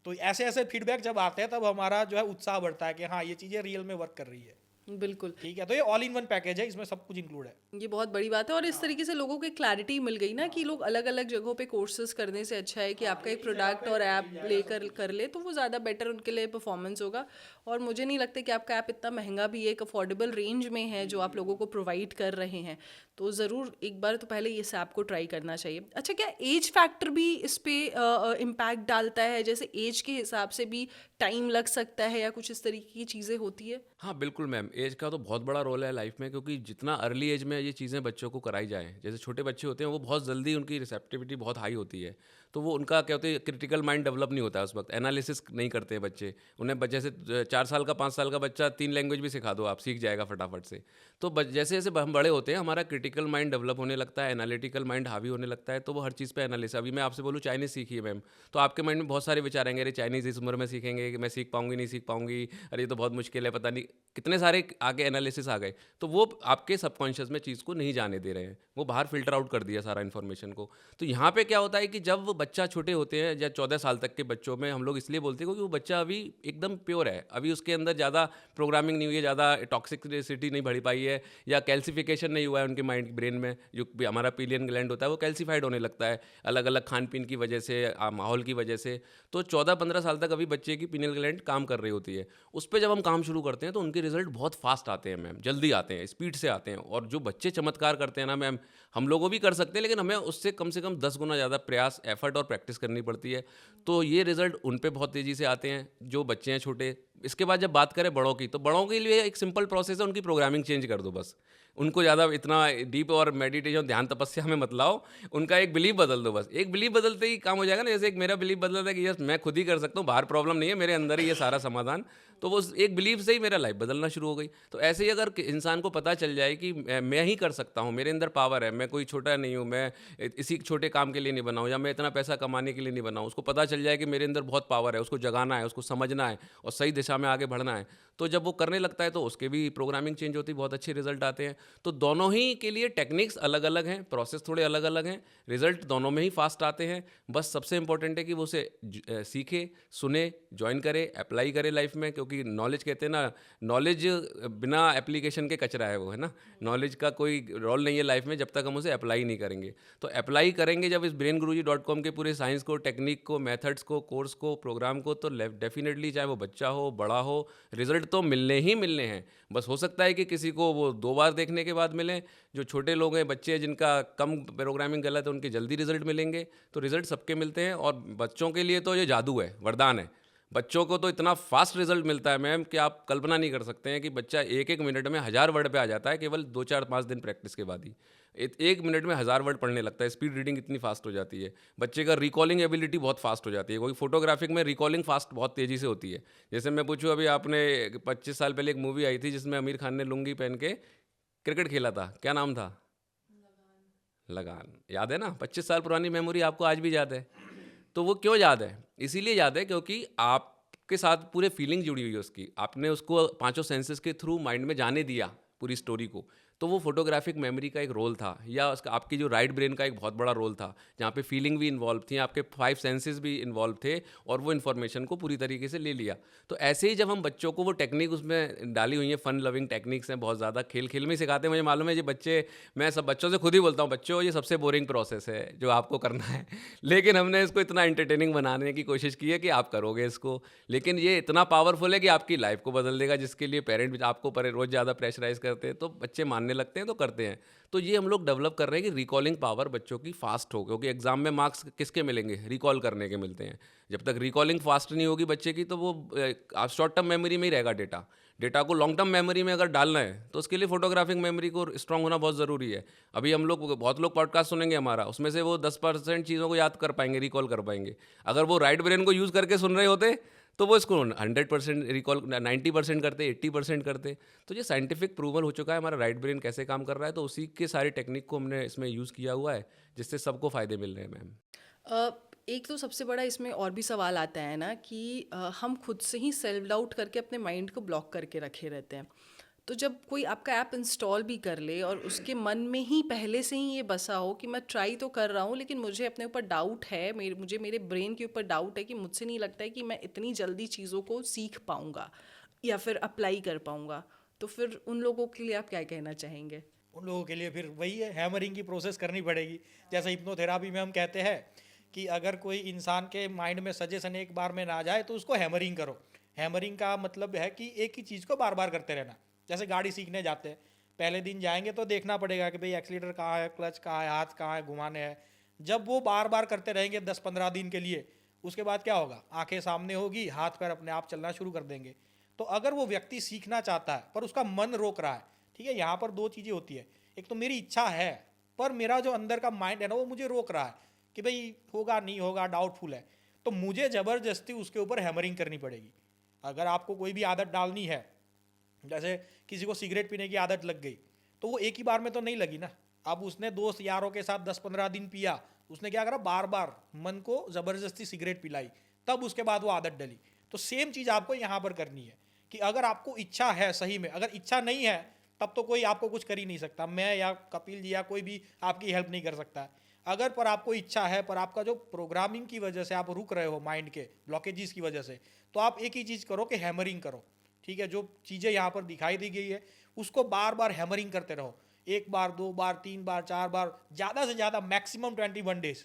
तो ऐसे ऐसे फीडबैक जब आते हैं तब हमारा जो है उत्साह बढ़ता है कि हाँ ये चीज़ें रियल में वर्क कर रही है। बिल्कुल, ठीक है, तो ये ऑल इन वन पैकेज है, इसमें सब कुछ इंक्लूड है। ये बहुत बड़ी बात है और इस तरीके से लोगों को एक क्लैरिटी मिल गई ना कि लोग अलग अलग जगहों पे कोर्सेज करने से अच्छा है कि आपका एक प्रोडक्ट और ऐप लेकर कर ले तो वो ज़्यादा बेटर उनके लिए परफॉर्मेंस होगा। और मुझे नहीं लगता कि आपका ऐप इतना महंगा भी है, एक अफोर्डेबल रेंज में है जो आप लोगों को प्रोवाइड कर रहे हैं, तो ज़रूर एक बार तो पहले इस ऐप को ट्राई करना चाहिए। अच्छा, क्या एज फैक्टर भी इस पर इम्पैक्ट डालता है, जैसे एज के हिसाब से भी टाइम लग सकता है या कुछ इस तरीके की चीज़ें होती है? हाँ, बिल्कुल मैम, एज का तो बहुत बड़ा रोल है लाइफ में, क्योंकि जितना अर्ली एज में ये चीज़ें बच्चों को कराई जाएँ, जैसे छोटे बच्चे होते हैं वो बहुत जल्दी उनकी रिसेप्टिविटी बहुत हाई होती है, तो वो उनका क्या होता है क्रिटिकल माइंड डेवलप नहीं होता है उस वक्त, एनालिसिस नहीं करते हैं बच्चे। उन्हें जैसे 4 साल का 5 साल का बच्चा 3 लैंग्वेज भी सिखा दो आप, सीख जाएगा फटाफट से। तो जैसे जैसे हम बड़े होते हैं हमारा क्रिटिकल माइंड डेवलप होने लगता है, एनालिटिकल माइंड हावी होने लगता है, तो वो हर चीज़ पे एनालिसिस। अभी मैं आपसे बोलूँ चाइनीज़ सीखिए मैम, तो आपके माइंड में बहुत सारे विचार आएंगे, अरे चाइनीज़ इस उम्र में सीखेंगे कि मैं सीख पाऊंगी नहीं सीख पाऊंगी, अरे ये तो बहुत मुश्किल है, पता नहीं कितने सारे आगे एनालिसिस आ गए। तो वो आपके सबकॉन्शियस में चीज़ को नहीं जाने दे रहे हैं, वो बाहर फिल्टर आउट कर दिया सारा इन्फॉर्मेशन को। तो यहाँ पे क्या होता है कि जब वो बच्चा छोटे होते हैं या 14 साल तक के बच्चों में हम लोग इसलिए बोलते हैं क्योंकि वो बच्चा अभी एकदम प्योर है, अभी उसके अंदर ज़्यादा प्रोग्रामिंग नहीं हुई है, ज़्यादा टॉक्सिसिटी नहीं बढ़ी पाई है, या कैल्सिफिकेशन नहीं हुआ है उनके माइंड ब्रेन में। जो भी हमारा पिलियन ग्लैंड होता है वो कैल्सिफाइड होने लगता है अलग अलग खान पीन की वजह से, माहौल की वजह से। तो 14-15 साल तक अभी बच्चे की पिनियल ग्लैंड काम कर रही होती है, उस पर जब हम काम शुरू करते हैं तो उनके रिजल्ट बहुत बहुत फास्ट आते हैं मैम, जल्दी आते हैं, स्पीड से आते हैं। और जो बच्चे चमत्कार करते हैं ना मैम, हम लोगों भी कर सकते हैं, लेकिन हमें उससे कम से कम 10 गुना ज़्यादा प्रयास, एफर्ट और प्रैक्टिस करनी पड़ती है। तो ये रिजल्ट उन पे बहुत तेज़ी से आते हैं जो बच्चे हैं छोटे। इसके बाद जब बात करें बड़ों की, तो बड़ों के लिए एक सिंपल प्रोसेस है, उनकी प्रोग्रामिंग चेंज कर दो बस। उनको ज़्यादा इतना डीप और मेडिटेशन, ध्यान, तपस्या में मत लाओ। उनका एक बिलीव बदल दो बस। एक बिलीव बदलते ही काम हो जाएगा ना। जैसे एक मेरा बिलीव बदला था कि यस, मैं खुद ही कर सकता हूँ, बाहर प्रॉब्लम नहीं है, मेरे अंदर ही ये सारा समाधान। तो वो एक बिलीव से ही मेरा लाइफ बदलना शुरू हो गई। तो ऐसे ही अगर इंसान को पता चल जाए कि मैं ही कर सकता हूँ, मेरे अंदर पावर है, मैं कोई छोटा नहीं हूँ, मैं इसी छोटे काम के लिए नहीं बना हूँ, या मैं इतना पैसा कमाने के लिए नहीं बना हूँ, उसको पता चल जाए कि मेरे अंदर बहुत पावर है, उसको जगाना है, उसको समझना है और सही दिशा में आगे बढ़ना है। तो जब वो करने लगता है तो उसके भी प्रोग्रामिंग चेंज होती है, बहुत अच्छे रिजल्ट आते हैं। तो दोनों ही के लिए टेक्निक्स अलग अलग हैं, प्रोसेस थोड़े अलग अलग हैं, रिजल्ट दोनों में ही फास्ट आते हैं। बस सबसे इंपॉर्टेंट है कि वो उसे सीखे, सुने, ज्वाइन करे, अप्लाई करे लाइफ में। क्योंकि नॉलेज, कहते हैं ना, नॉलेज बिना एप्लीकेशन के कचरा है वो, है ना। नॉलेज का कोई रोल नहीं है लाइफ में जब तक हम उसे अप्लाई नहीं करेंगे। तो अप्लाई करेंगे जब इस brainguruji.com के पूरे साइंस को, टेक्निक को, मेथड्स को, कोर्स को, प्रोग्राम को, तो डेफिनेटली चाहे वो बच्चा हो, बड़ा हो, रिजल्ट तो मिलने ही मिलने हैं। बस हो सकता है कि किसी को वो 2 बार देखने के बाद मिले। जो छोटे लोग हैं, बच्चे हैं जिनका कम प्रोग्रामिंग गलत है, उनके जल्दी रिजल्ट मिलेंगे। तो रिजल्ट सबके मिलते हैं। और बच्चों के लिए तो ये जादू है, वरदान है। बच्चों को तो इतना फास्ट रिजल्ट मिलता है मैम कि आप कल्पना नहीं कर सकते हैं कि बच्चा एक एक मिनट में 1000 वर्ड पे आ जाता है, केवल 2 4 5 दिन प्रैक्टिस के बाद ही। एक मिनट में 1000 वर्ड पढ़ने लगता है। स्पीड रीडिंग इतनी फास्ट हो जाती है। बच्चे का रिकॉलिंग एबिलिटी बहुत फास्ट हो जाती है, क्योंकि फोटोग्राफिक में रिकॉलिंग फास्ट बहुत तेज़ी से होती है। जैसे मैं पूछूँ, अभी आपने 25 साल पहले एक मूवी आई थी जिसमें आमिर खान ने लुंगी पहन के क्रिकेट खेला था, क्या नाम था? लगान। याद है ना? 25 साल पुरानी मेमोरी आपको आज भी याद है। तो वो क्यों याद है? इसीलिए याद है क्योंकि आपके साथ पूरे फीलिंग जुड़ी हुई है उसकी। आपने उसको पाँचों सेंसेस के थ्रू माइंड में जाने दिया पूरी स्टोरी को। तो वो फोटोग्राफिक मेमोरी का एक रोल था, या उसका आपकी जो राइट ब्रेन का एक बहुत बड़ा रोल था, जहाँ पे फीलिंग भी इन्वॉल्व थी, आपके 5 सेंसेस भी इन्वॉल्व थे, और वो इन्फॉर्मेशन को पूरी तरीके से ले लिया। तो ऐसे ही जब हम बच्चों को वो टेक्निक उसमें डाली हुई है, फन लविंग टेक्निक्स हैं, बहुत ज़्यादा खेल खेल में ही सिखाते हैं। मुझे मालूम है ये बच्चे, मैं सब बच्चों से खुद ही बोलता हूँ, बच्चों ये सबसे बोरिंग प्रोसेस है जो आपको करना है, लेकिन हमने इसको इतना एंटरटेनिंग बनाने की कोशिश की है कि आप करोगे इसको। लेकिन ये इतना पावरफुल है कि आपकी लाइफ को बदल देगा, जिसके लिए पेरेंट भी आपको रोज़ ज़्यादा प्रेशराइज करते हैं, तो बच्चे मानने लगते हैं, तो करते हैं। तो ये हम लोग डेवलप कर रहे हैं कि रिकॉलिंग पावर बच्चों की फास्ट हो, क्योंकि एग्जाम में मार्क्स किसके मिलेंगे? रिकॉल करने के मिलते हैं। जब तक रिकॉलिंग फास्ट नहीं होगी बच्चे की, तो वो आप शॉर्ट टर्म मेमोरी में ही रहेगा डेटा। डेटा को लॉन्ग टर्म मेमोरी में अगर डालना है, तो उसके लिए फोटोग्राफिक मेमोरी को स्ट्रांग होना बहुत ज़रूरी है। अभी हम लोग, बहुत लोग पॉडकास्ट सुनेंगे हमारा, उसमें से वो 10% चीज़ों को याद कर पाएंगे, रिकॉल कर पाएंगे। अगर वो राइट ब्रेन को यूज़ करके सुन रहे होते, तो वो इसको 100% रिकॉल, 90% करते, 80% करते। तो ये साइंटिफिक प्रूवल हो चुका है हमारा राइट ब्रेन कैसे काम कर रहा है। तो उसी के सारी टेक्निक को हमने इसमें यूज़ किया हुआ है, जिससे सबको फ़ायदे मिल रहे हैं मैम। अ, एक तो सबसे बड़ा इसमें और भी सवाल आता है ना कि हम खुद से ही सेल्फ डाउट करके अपने माइंड को ब्लॉक करके रखे रहते हैं। तो जब कोई आपका ऐप इंस्टॉल भी कर ले और उसके मन में ही पहले से ही ये बसा हो कि मैं ट्राई तो कर रहा हूँ, लेकिन मुझे अपने ऊपर डाउट है, मुझे मेरे ब्रेन के ऊपर डाउट है कि मुझसे नहीं लगता है कि मैं इतनी जल्दी चीज़ों को सीख पाऊँगा या फिर अप्लाई कर पाऊँगा, तो फिर उन लोगों के लिए आप क्या कहना चाहेंगे? उन लोगों के लिए फिर वही है, हैमरिंग की प्रोसेस करनी पड़ेगी। जैसे हिप्नोथेरापी में हम कहते हैं कि अगर कोई इंसान के माइंड में सजेशन एक बार में ना जाए तो उसको हैमरिंग करो। हैमरिंग का मतलब है कि एक ही चीज़ को बार बार करते रहना। जैसे गाड़ी सीखने जाते हैं, पहले दिन जाएंगे तो देखना पड़ेगा कि भाई एक्सीलेटर कहाँ है, क्लच कहाँ है, हाथ कहाँ है, घुमाने हैं। जब वो बार बार करते रहेंगे 10-15 दिन के लिए, उसके बाद क्या होगा? आंखें सामने होगी, हाथ पैर अपने आप चलना शुरू कर देंगे। तो अगर वो व्यक्ति सीखना चाहता है पर उसका मन रोक रहा है, ठीक है, यहाँ पर दो चीज़ें होती है। एक तो मेरी इच्छा है, पर मेरा जो अंदर का माइंड है ना, वो मुझे रोक रहा है कि भाई होगा नहीं होगा, डाउटफुल है। तो मुझे ज़बरदस्ती उसके ऊपर हैमरिंग करनी पड़ेगी। अगर आपको कोई भी आदत डालनी है, जैसे किसी को सिगरेट पीने की आदत लग गई, तो वो एक ही बार में तो नहीं लगी ना। अब उसने दोस्त यारों के साथ 10-15 दिन पिया, उसने क्या करा, बार बार मन को ज़बरदस्ती सिगरेट पिलाई, तब उसके बाद वो आदत डली। तो सेम चीज़ आपको यहाँ पर करनी है कि अगर आपको इच्छा है सही में, अगर इच्छा नहीं है तब तो कोई आपको कुछ कर ही नहीं सकता, मैं या कपिल जी या कोई भी आपकी हेल्प नहीं कर सकता है। अगर पर आपको इच्छा है, पर आपका जो प्रोग्रामिंग की वजह से आप रुक रहे हो, माइंड के ब्लॉकेजेस की वजह से, तो आप एक ही चीज़ करो कि हैमरिंग करो। ठीक है, जो चीज़ें यहाँ पर दिखाई दी गई है उसको बार बार हैमरिंग करते रहो। 1 बार, 2 बार, 3 बार, 4 बार, ज़्यादा से ज़्यादा मैक्सिमम 21 डेज।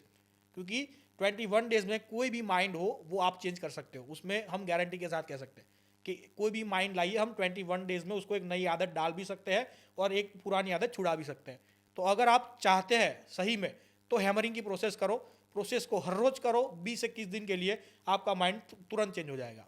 क्योंकि 21 डेज में कोई भी माइंड हो वो आप चेंज कर सकते हो, उसमें हम गारंटी के साथ कह सकते हैं कि कोई भी माइंड लाइए, हम 21 डेज में उसको एक नई आदत डाल भी सकते हैं और एक पुरानी आदत छुड़ा भी सकते हैं। तो अगर आप चाहते हैं सही में, तो हैमरिंग की प्रोसेस करो, प्रोसेस को हर रोज करो 20-21 दिन के लिए, आपका माइंड तुरंत चेंज हो जाएगा।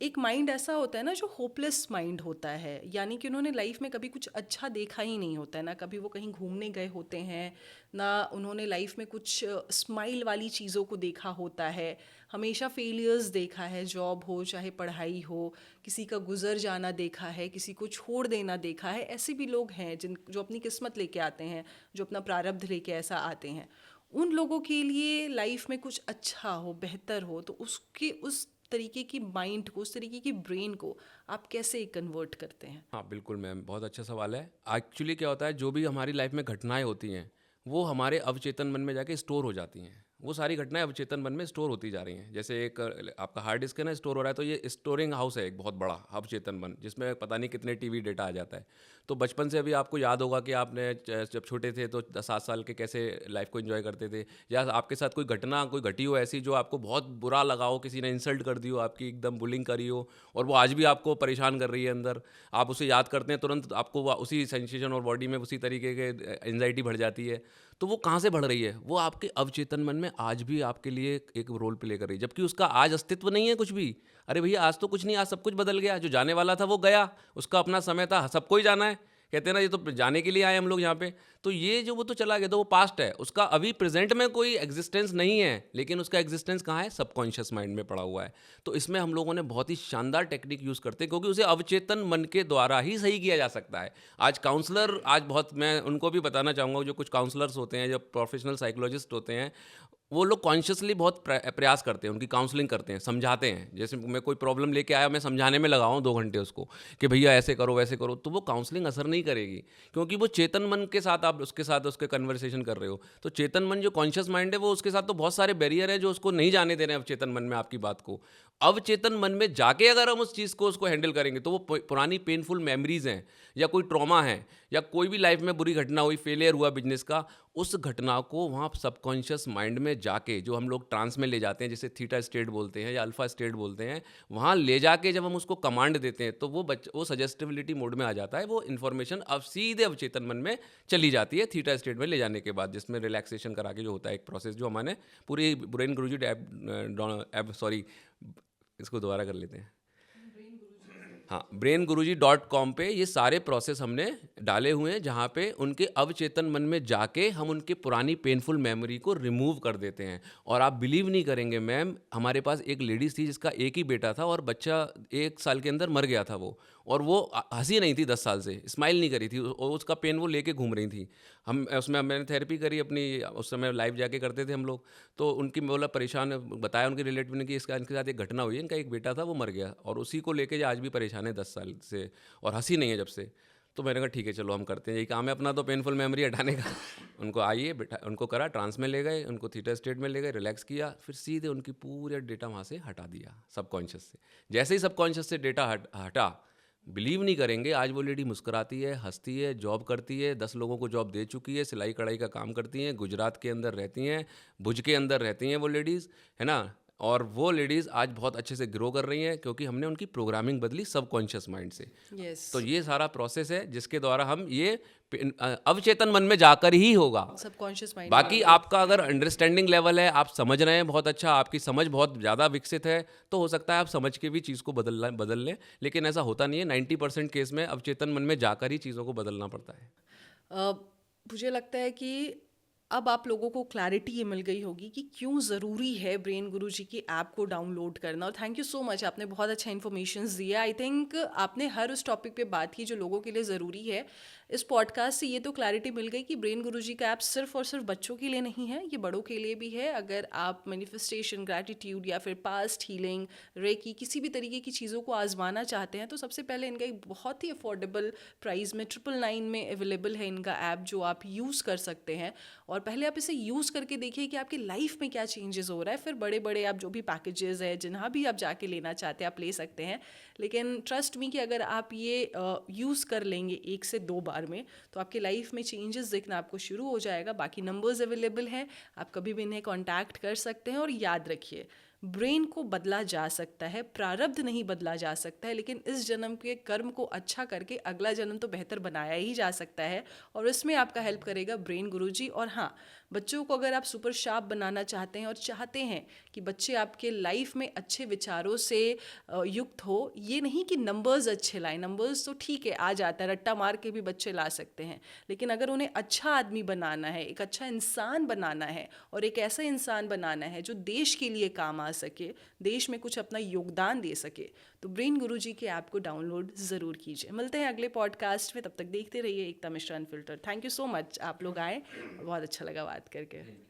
एक माइंड ऐसा होता है ना जो होपलेस माइंड होता है, यानी कि उन्होंने लाइफ में कभी कुछ अच्छा देखा ही नहीं होता है, ना कभी वो कहीं घूमने गए होते हैं, ना उन्होंने लाइफ में कुछ स्माइल वाली चीज़ों को देखा होता है, हमेशा फेलियर्स देखा है, जॉब हो चाहे पढ़ाई हो, किसी का गुजर जाना देखा है, किसी को छोड़ देना देखा है। ऐसे भी लोग हैं जो अपनी किस्मत लेके आते हैं, जो अपना प्रारब्ध लेके ऐसा आते हैं। उन लोगों के लिए लाइफ में कुछ अच्छा हो, बेहतर हो, तो उसके उस तरीके की माइंड को, उस तरीके की ब्रेन को आप कैसे कन्वर्ट करते हैं? हाँ, बिल्कुल मैम, बहुत अच्छा सवाल है। एक्चुअली क्या होता है, जो भी हमारी लाइफ में घटनाएँ होती हैं, वो हमारे अवचेतन मन में जाके स्टोर हो जाती हैं। वो सारी घटनाएँ अवचेतन मन में स्टोर होती जा रही हैं। जैसे एक आपका हार्ड डिस्क है ना, स्टोर हो रहा है, तो ये स्टोरिंग हाउस है एक बहुत बड़ा अवचेतन मन, जिसमें पता नहीं कितने टीबी डेटा आ जाता है। तो बचपन से अभी आपको याद होगा कि आपने जब छोटे थे तो 7 साल के कैसे लाइफ को एंजॉय करते थे, या आपके साथ कोई घटना कोई घटी हो ऐसी जो आपको बहुत बुरा लगा हो, किसी ने इंसल्ट कर दी हो, आपकी एकदम बुलिंग करी हो, और वो आज भी आपको परेशान कर रही है अंदर। आप उसे याद करते हैं, तुरंत आपको उसी सेंसेशन और बॉडी में उसी तरीके के एंजाइटी बढ़ जाती है। तो वो कहाँ से बढ़ रही है? वो आपके अवचेतन मन में आज भी आपके लिए एक रोल प्ले कर रही है, जबकि उसका आज अस्तित्व नहीं है कुछ भी। अरे भैया, आज तो कुछ नहीं, आज सब कुछ बदल गया। जो जाने वाला था वो गया, उसका अपना समय था, सबको ही जाना है। कहते हैं ना, ये तो जाने के लिए आए हम लोग यहाँ पे। तो ये जो वो तो चला गया, तो वो पास्ट है, उसका अभी प्रेजेंट में कोई एग्जिस्टेंस नहीं है, लेकिन उसका एग्जिस्टेंस कहाँ है? सबकॉन्शियस माइंड में पड़ा हुआ है। तो इसमें हम लोगों ने बहुत ही शानदार टेक्निक यूज़ करते हैं, क्योंकि उसे अवचेतन मन के द्वारा ही सही किया जा सकता है। आज काउंसलर, आज बहुत, मैं उनको भी बताना चाहूँगा, जो कुछ काउंसलर्स होते हैं, जो प्रोफेशनल साइकोलॉजिस्ट होते हैं, वो लोग कॉन्शियसली बहुत प्रयास करते हैं, उनकी काउंसलिंग करते हैं, समझाते हैं। जैसे मैं कोई प्रॉब्लम लेके आया, मैं समझाने में लगाऊँ 2 घंटे उसको कि भैया ऐसे करो वैसे करो, तो वो काउंसलिंग असर नहीं करेगी, क्योंकि वो चेतन मन के साथ आप उसके साथ उसके कन्वर्सेशन कर रहे हो। तो चेतन मन जो कॉन्शियस माइंड है, वो उसके साथ तो बहुत सारे बैरियर है जो उसको नहीं जाने दे रहे हैं अवचेतन मन में आपकी बात को। अवचेतन मन में जाके अगर हम उस चीज़ को उसको हैंडल करेंगे, तो वो पुरानी पेनफुल मेमोरीज हैं, या कोई ट्रॉमा है, या कोई भी लाइफ में बुरी घटना हुई, फेलियर हुआ बिजनेस का, उस घटना को वहाँ सबकॉन्शियस माइंड में जाके, जो हम लोग ट्रांस में ले जाते हैं, जिसे थीटा स्टेट बोलते हैं या अल्फा स्टेट बोलते हैं, वहाँ ले जाके जब हम उसको कमांड देते हैं, तो वो सजेस्टिबिलिटी मोड में आ जाता है। वो इन्फॉर्मेशन अब सीधे अवचेतन मन में चली जाती है थीटा स्टेट में ले जाने के बाद, जिसमें रिलैक्सेशन करा के जो होता है एक प्रोसेस, जो हमारे पूरी ब्रेन गुरुजी ऐप सॉरी, इसको दोबारा कर लेते हैं। हाँ, brainguruji.com पे ये सारे प्रोसेस हमने डाले हुए हैं, जहाँ पे उनके अवचेतन मन में जाके हम उनके पुरानी पेनफुल मेमोरी को रिमूव कर देते हैं। और आप बिलीव नहीं करेंगे मैम, हमारे पास एक लेडीज़ थी जिसका एक ही बेटा था, और बच्चा 1 साल के अंदर मर गया था वो, और वो हंसी नहीं थी 10 साल से, स्माइल नहीं करी थी, और उसका पेन वो लेके घूम रही थी। मैंने थेरेपी करी अपनी, उस समय लाइव जाके करते थे हम लोग। तो उनकी बोला परेशान, बताया उनके रिलेटिव ने कि इनके साथ एक घटना हुई है, इनका एक बेटा था वो मर गया, और उसी को लेके आज भी परेशान है 10 साल से, और हंसी नहीं है जब से। तो मैंने कहा ठीक है, चलो हम करते हैं, यही काम है अपना तो, पेनफुल मेमोरी हटाने का। उनको आइए बैठा, उनको करा, ट्रांस में ले गए, उनको थीटा स्टेट में ले गए, रिलैक्स किया, फिर सीधे उनकी पूरा डेटा वहाँ से हटा दिया सबकॉन्शियस से। जैसे ही सबकॉन्शियस से डेटा हटा, बिलीव नहीं करेंगे, आज वो लेडी मुस्कुराती है, हंसती है, जॉब करती है, 10 लोगों को जॉब दे चुकी है, सिलाई कढ़ाई का काम करती हैं, गुजरात के अंदर रहती हैं, भुज के अंदर रहती हैं वो लेडीज़, है ना। और वो लेडीज़ आज बहुत अच्छे से ग्रो कर रही हैं, क्योंकि हमने उनकी प्रोग्रामिंग बदली सबकॉन्शियस माइंड से। यस, तो ये सारा प्रोसेस है जिसके द्वारा हम ये अवचेतन मन में जाकर ही होगा। Subconscious mind. बाकी आपका अगर अंडरस्टैंडिंग लेवल है, आप समझ रहे हैं बहुत अच्छा, आपकी समझ बहुत ज़्यादा विकसित है, तो हो सकता है आप समझ के भी चीज़ को बदल लें, लेकिन ऐसा होता नहीं है। 90% केस में अवचेतन मन में जाकर ही चीज़ों को बदलना पड़ता है। मुझे लगता है कि अब आप लोगों को क्लैरिटी ये मिल गई होगी कि क्यों ज़रूरी है ब्रेन गुरुजी की ऐप को डाउनलोड करना। और थैंक यू सो मच, आपने बहुत अच्छा इन्फॉर्मेशन दिया। आई थिंक आपने हर उस टॉपिक पे बात की जो लोगों के लिए ज़रूरी है। इस पॉडकास्ट से ये तो क्लैरिटी मिल गई कि ब्रेन गुरुजी का ऐप सिर्फ और सिर्फ बच्चों के लिए नहीं है, ये बड़ों के लिए भी है। अगर आप मैनिफेस्टेशन, ग्रैटिट्यूड या फिर पास्ट हीलिंग, रेकी, किसी भी तरीके की चीज़ों को आजमाना चाहते हैं, तो सबसे पहले इनका एक बहुत ही अफोर्डेबल प्राइस में 999 में अवेलेबल है इनका ऐप, जो आप यूज़ कर सकते हैं। और पहले आप इसे यूज़ करके देखिए कि आपकी लाइफ में क्या चेंजेस हो रहा है। फिर बड़े बड़े आप जो भी पैकेजेस है, जिन्हा भी आप जाके लेना चाहते हैं, आप ले सकते हैं। लेकिन ट्रस्ट मी कि अगर आप ये यूज़ कर लेंगे 1 से 2 बार में, तो आपकी लाइफ में चेंजेस दिखना आपको शुरू हो जाएगा। बाकी नंबर्स अवेलेबल हैं, आप कभी भी इन्हें कॉन्टैक्ट कर सकते हैं। और याद रखिए, ब्रेन को बदला जा सकता है, प्रारब्ध नहीं बदला जा सकता है, लेकिन इस जन्म के कर्म को अच्छा करके अगला जन्म तो बेहतर बनाया ही जा सकता है। और इसमें आपका हेल्प करेगा ब्रेन गुरुजी। और हाँ, बच्चों को अगर आप सुपर शार्प बनाना चाहते हैं और चाहते हैं कि बच्चे आपके लाइफ में अच्छे विचारों से युक्त हो, ये नहीं कि नंबर्स अच्छे लाएं, नंबर्स तो ठीक है आ जाता है, रट्टा मार के भी बच्चे ला सकते हैं, लेकिन अगर उन्हें अच्छा आदमी बनाना है, एक अच्छा इंसान बनाना है और एक ऐसा इंसान बनाना है जो देश के लिए काम आ सके, देश में कुछ अपना योगदान दे सके, तो ब्रेन गुरुजी के ऐप को डाउनलोड ज़रूर कीजिए। मिलते हैं अगले पॉडकास्ट में, तब तक देखते रहिए Ekta Mishra unfiltered. Thank you so much, आप लोग आए, बहुत अच्छा लगा बात करके।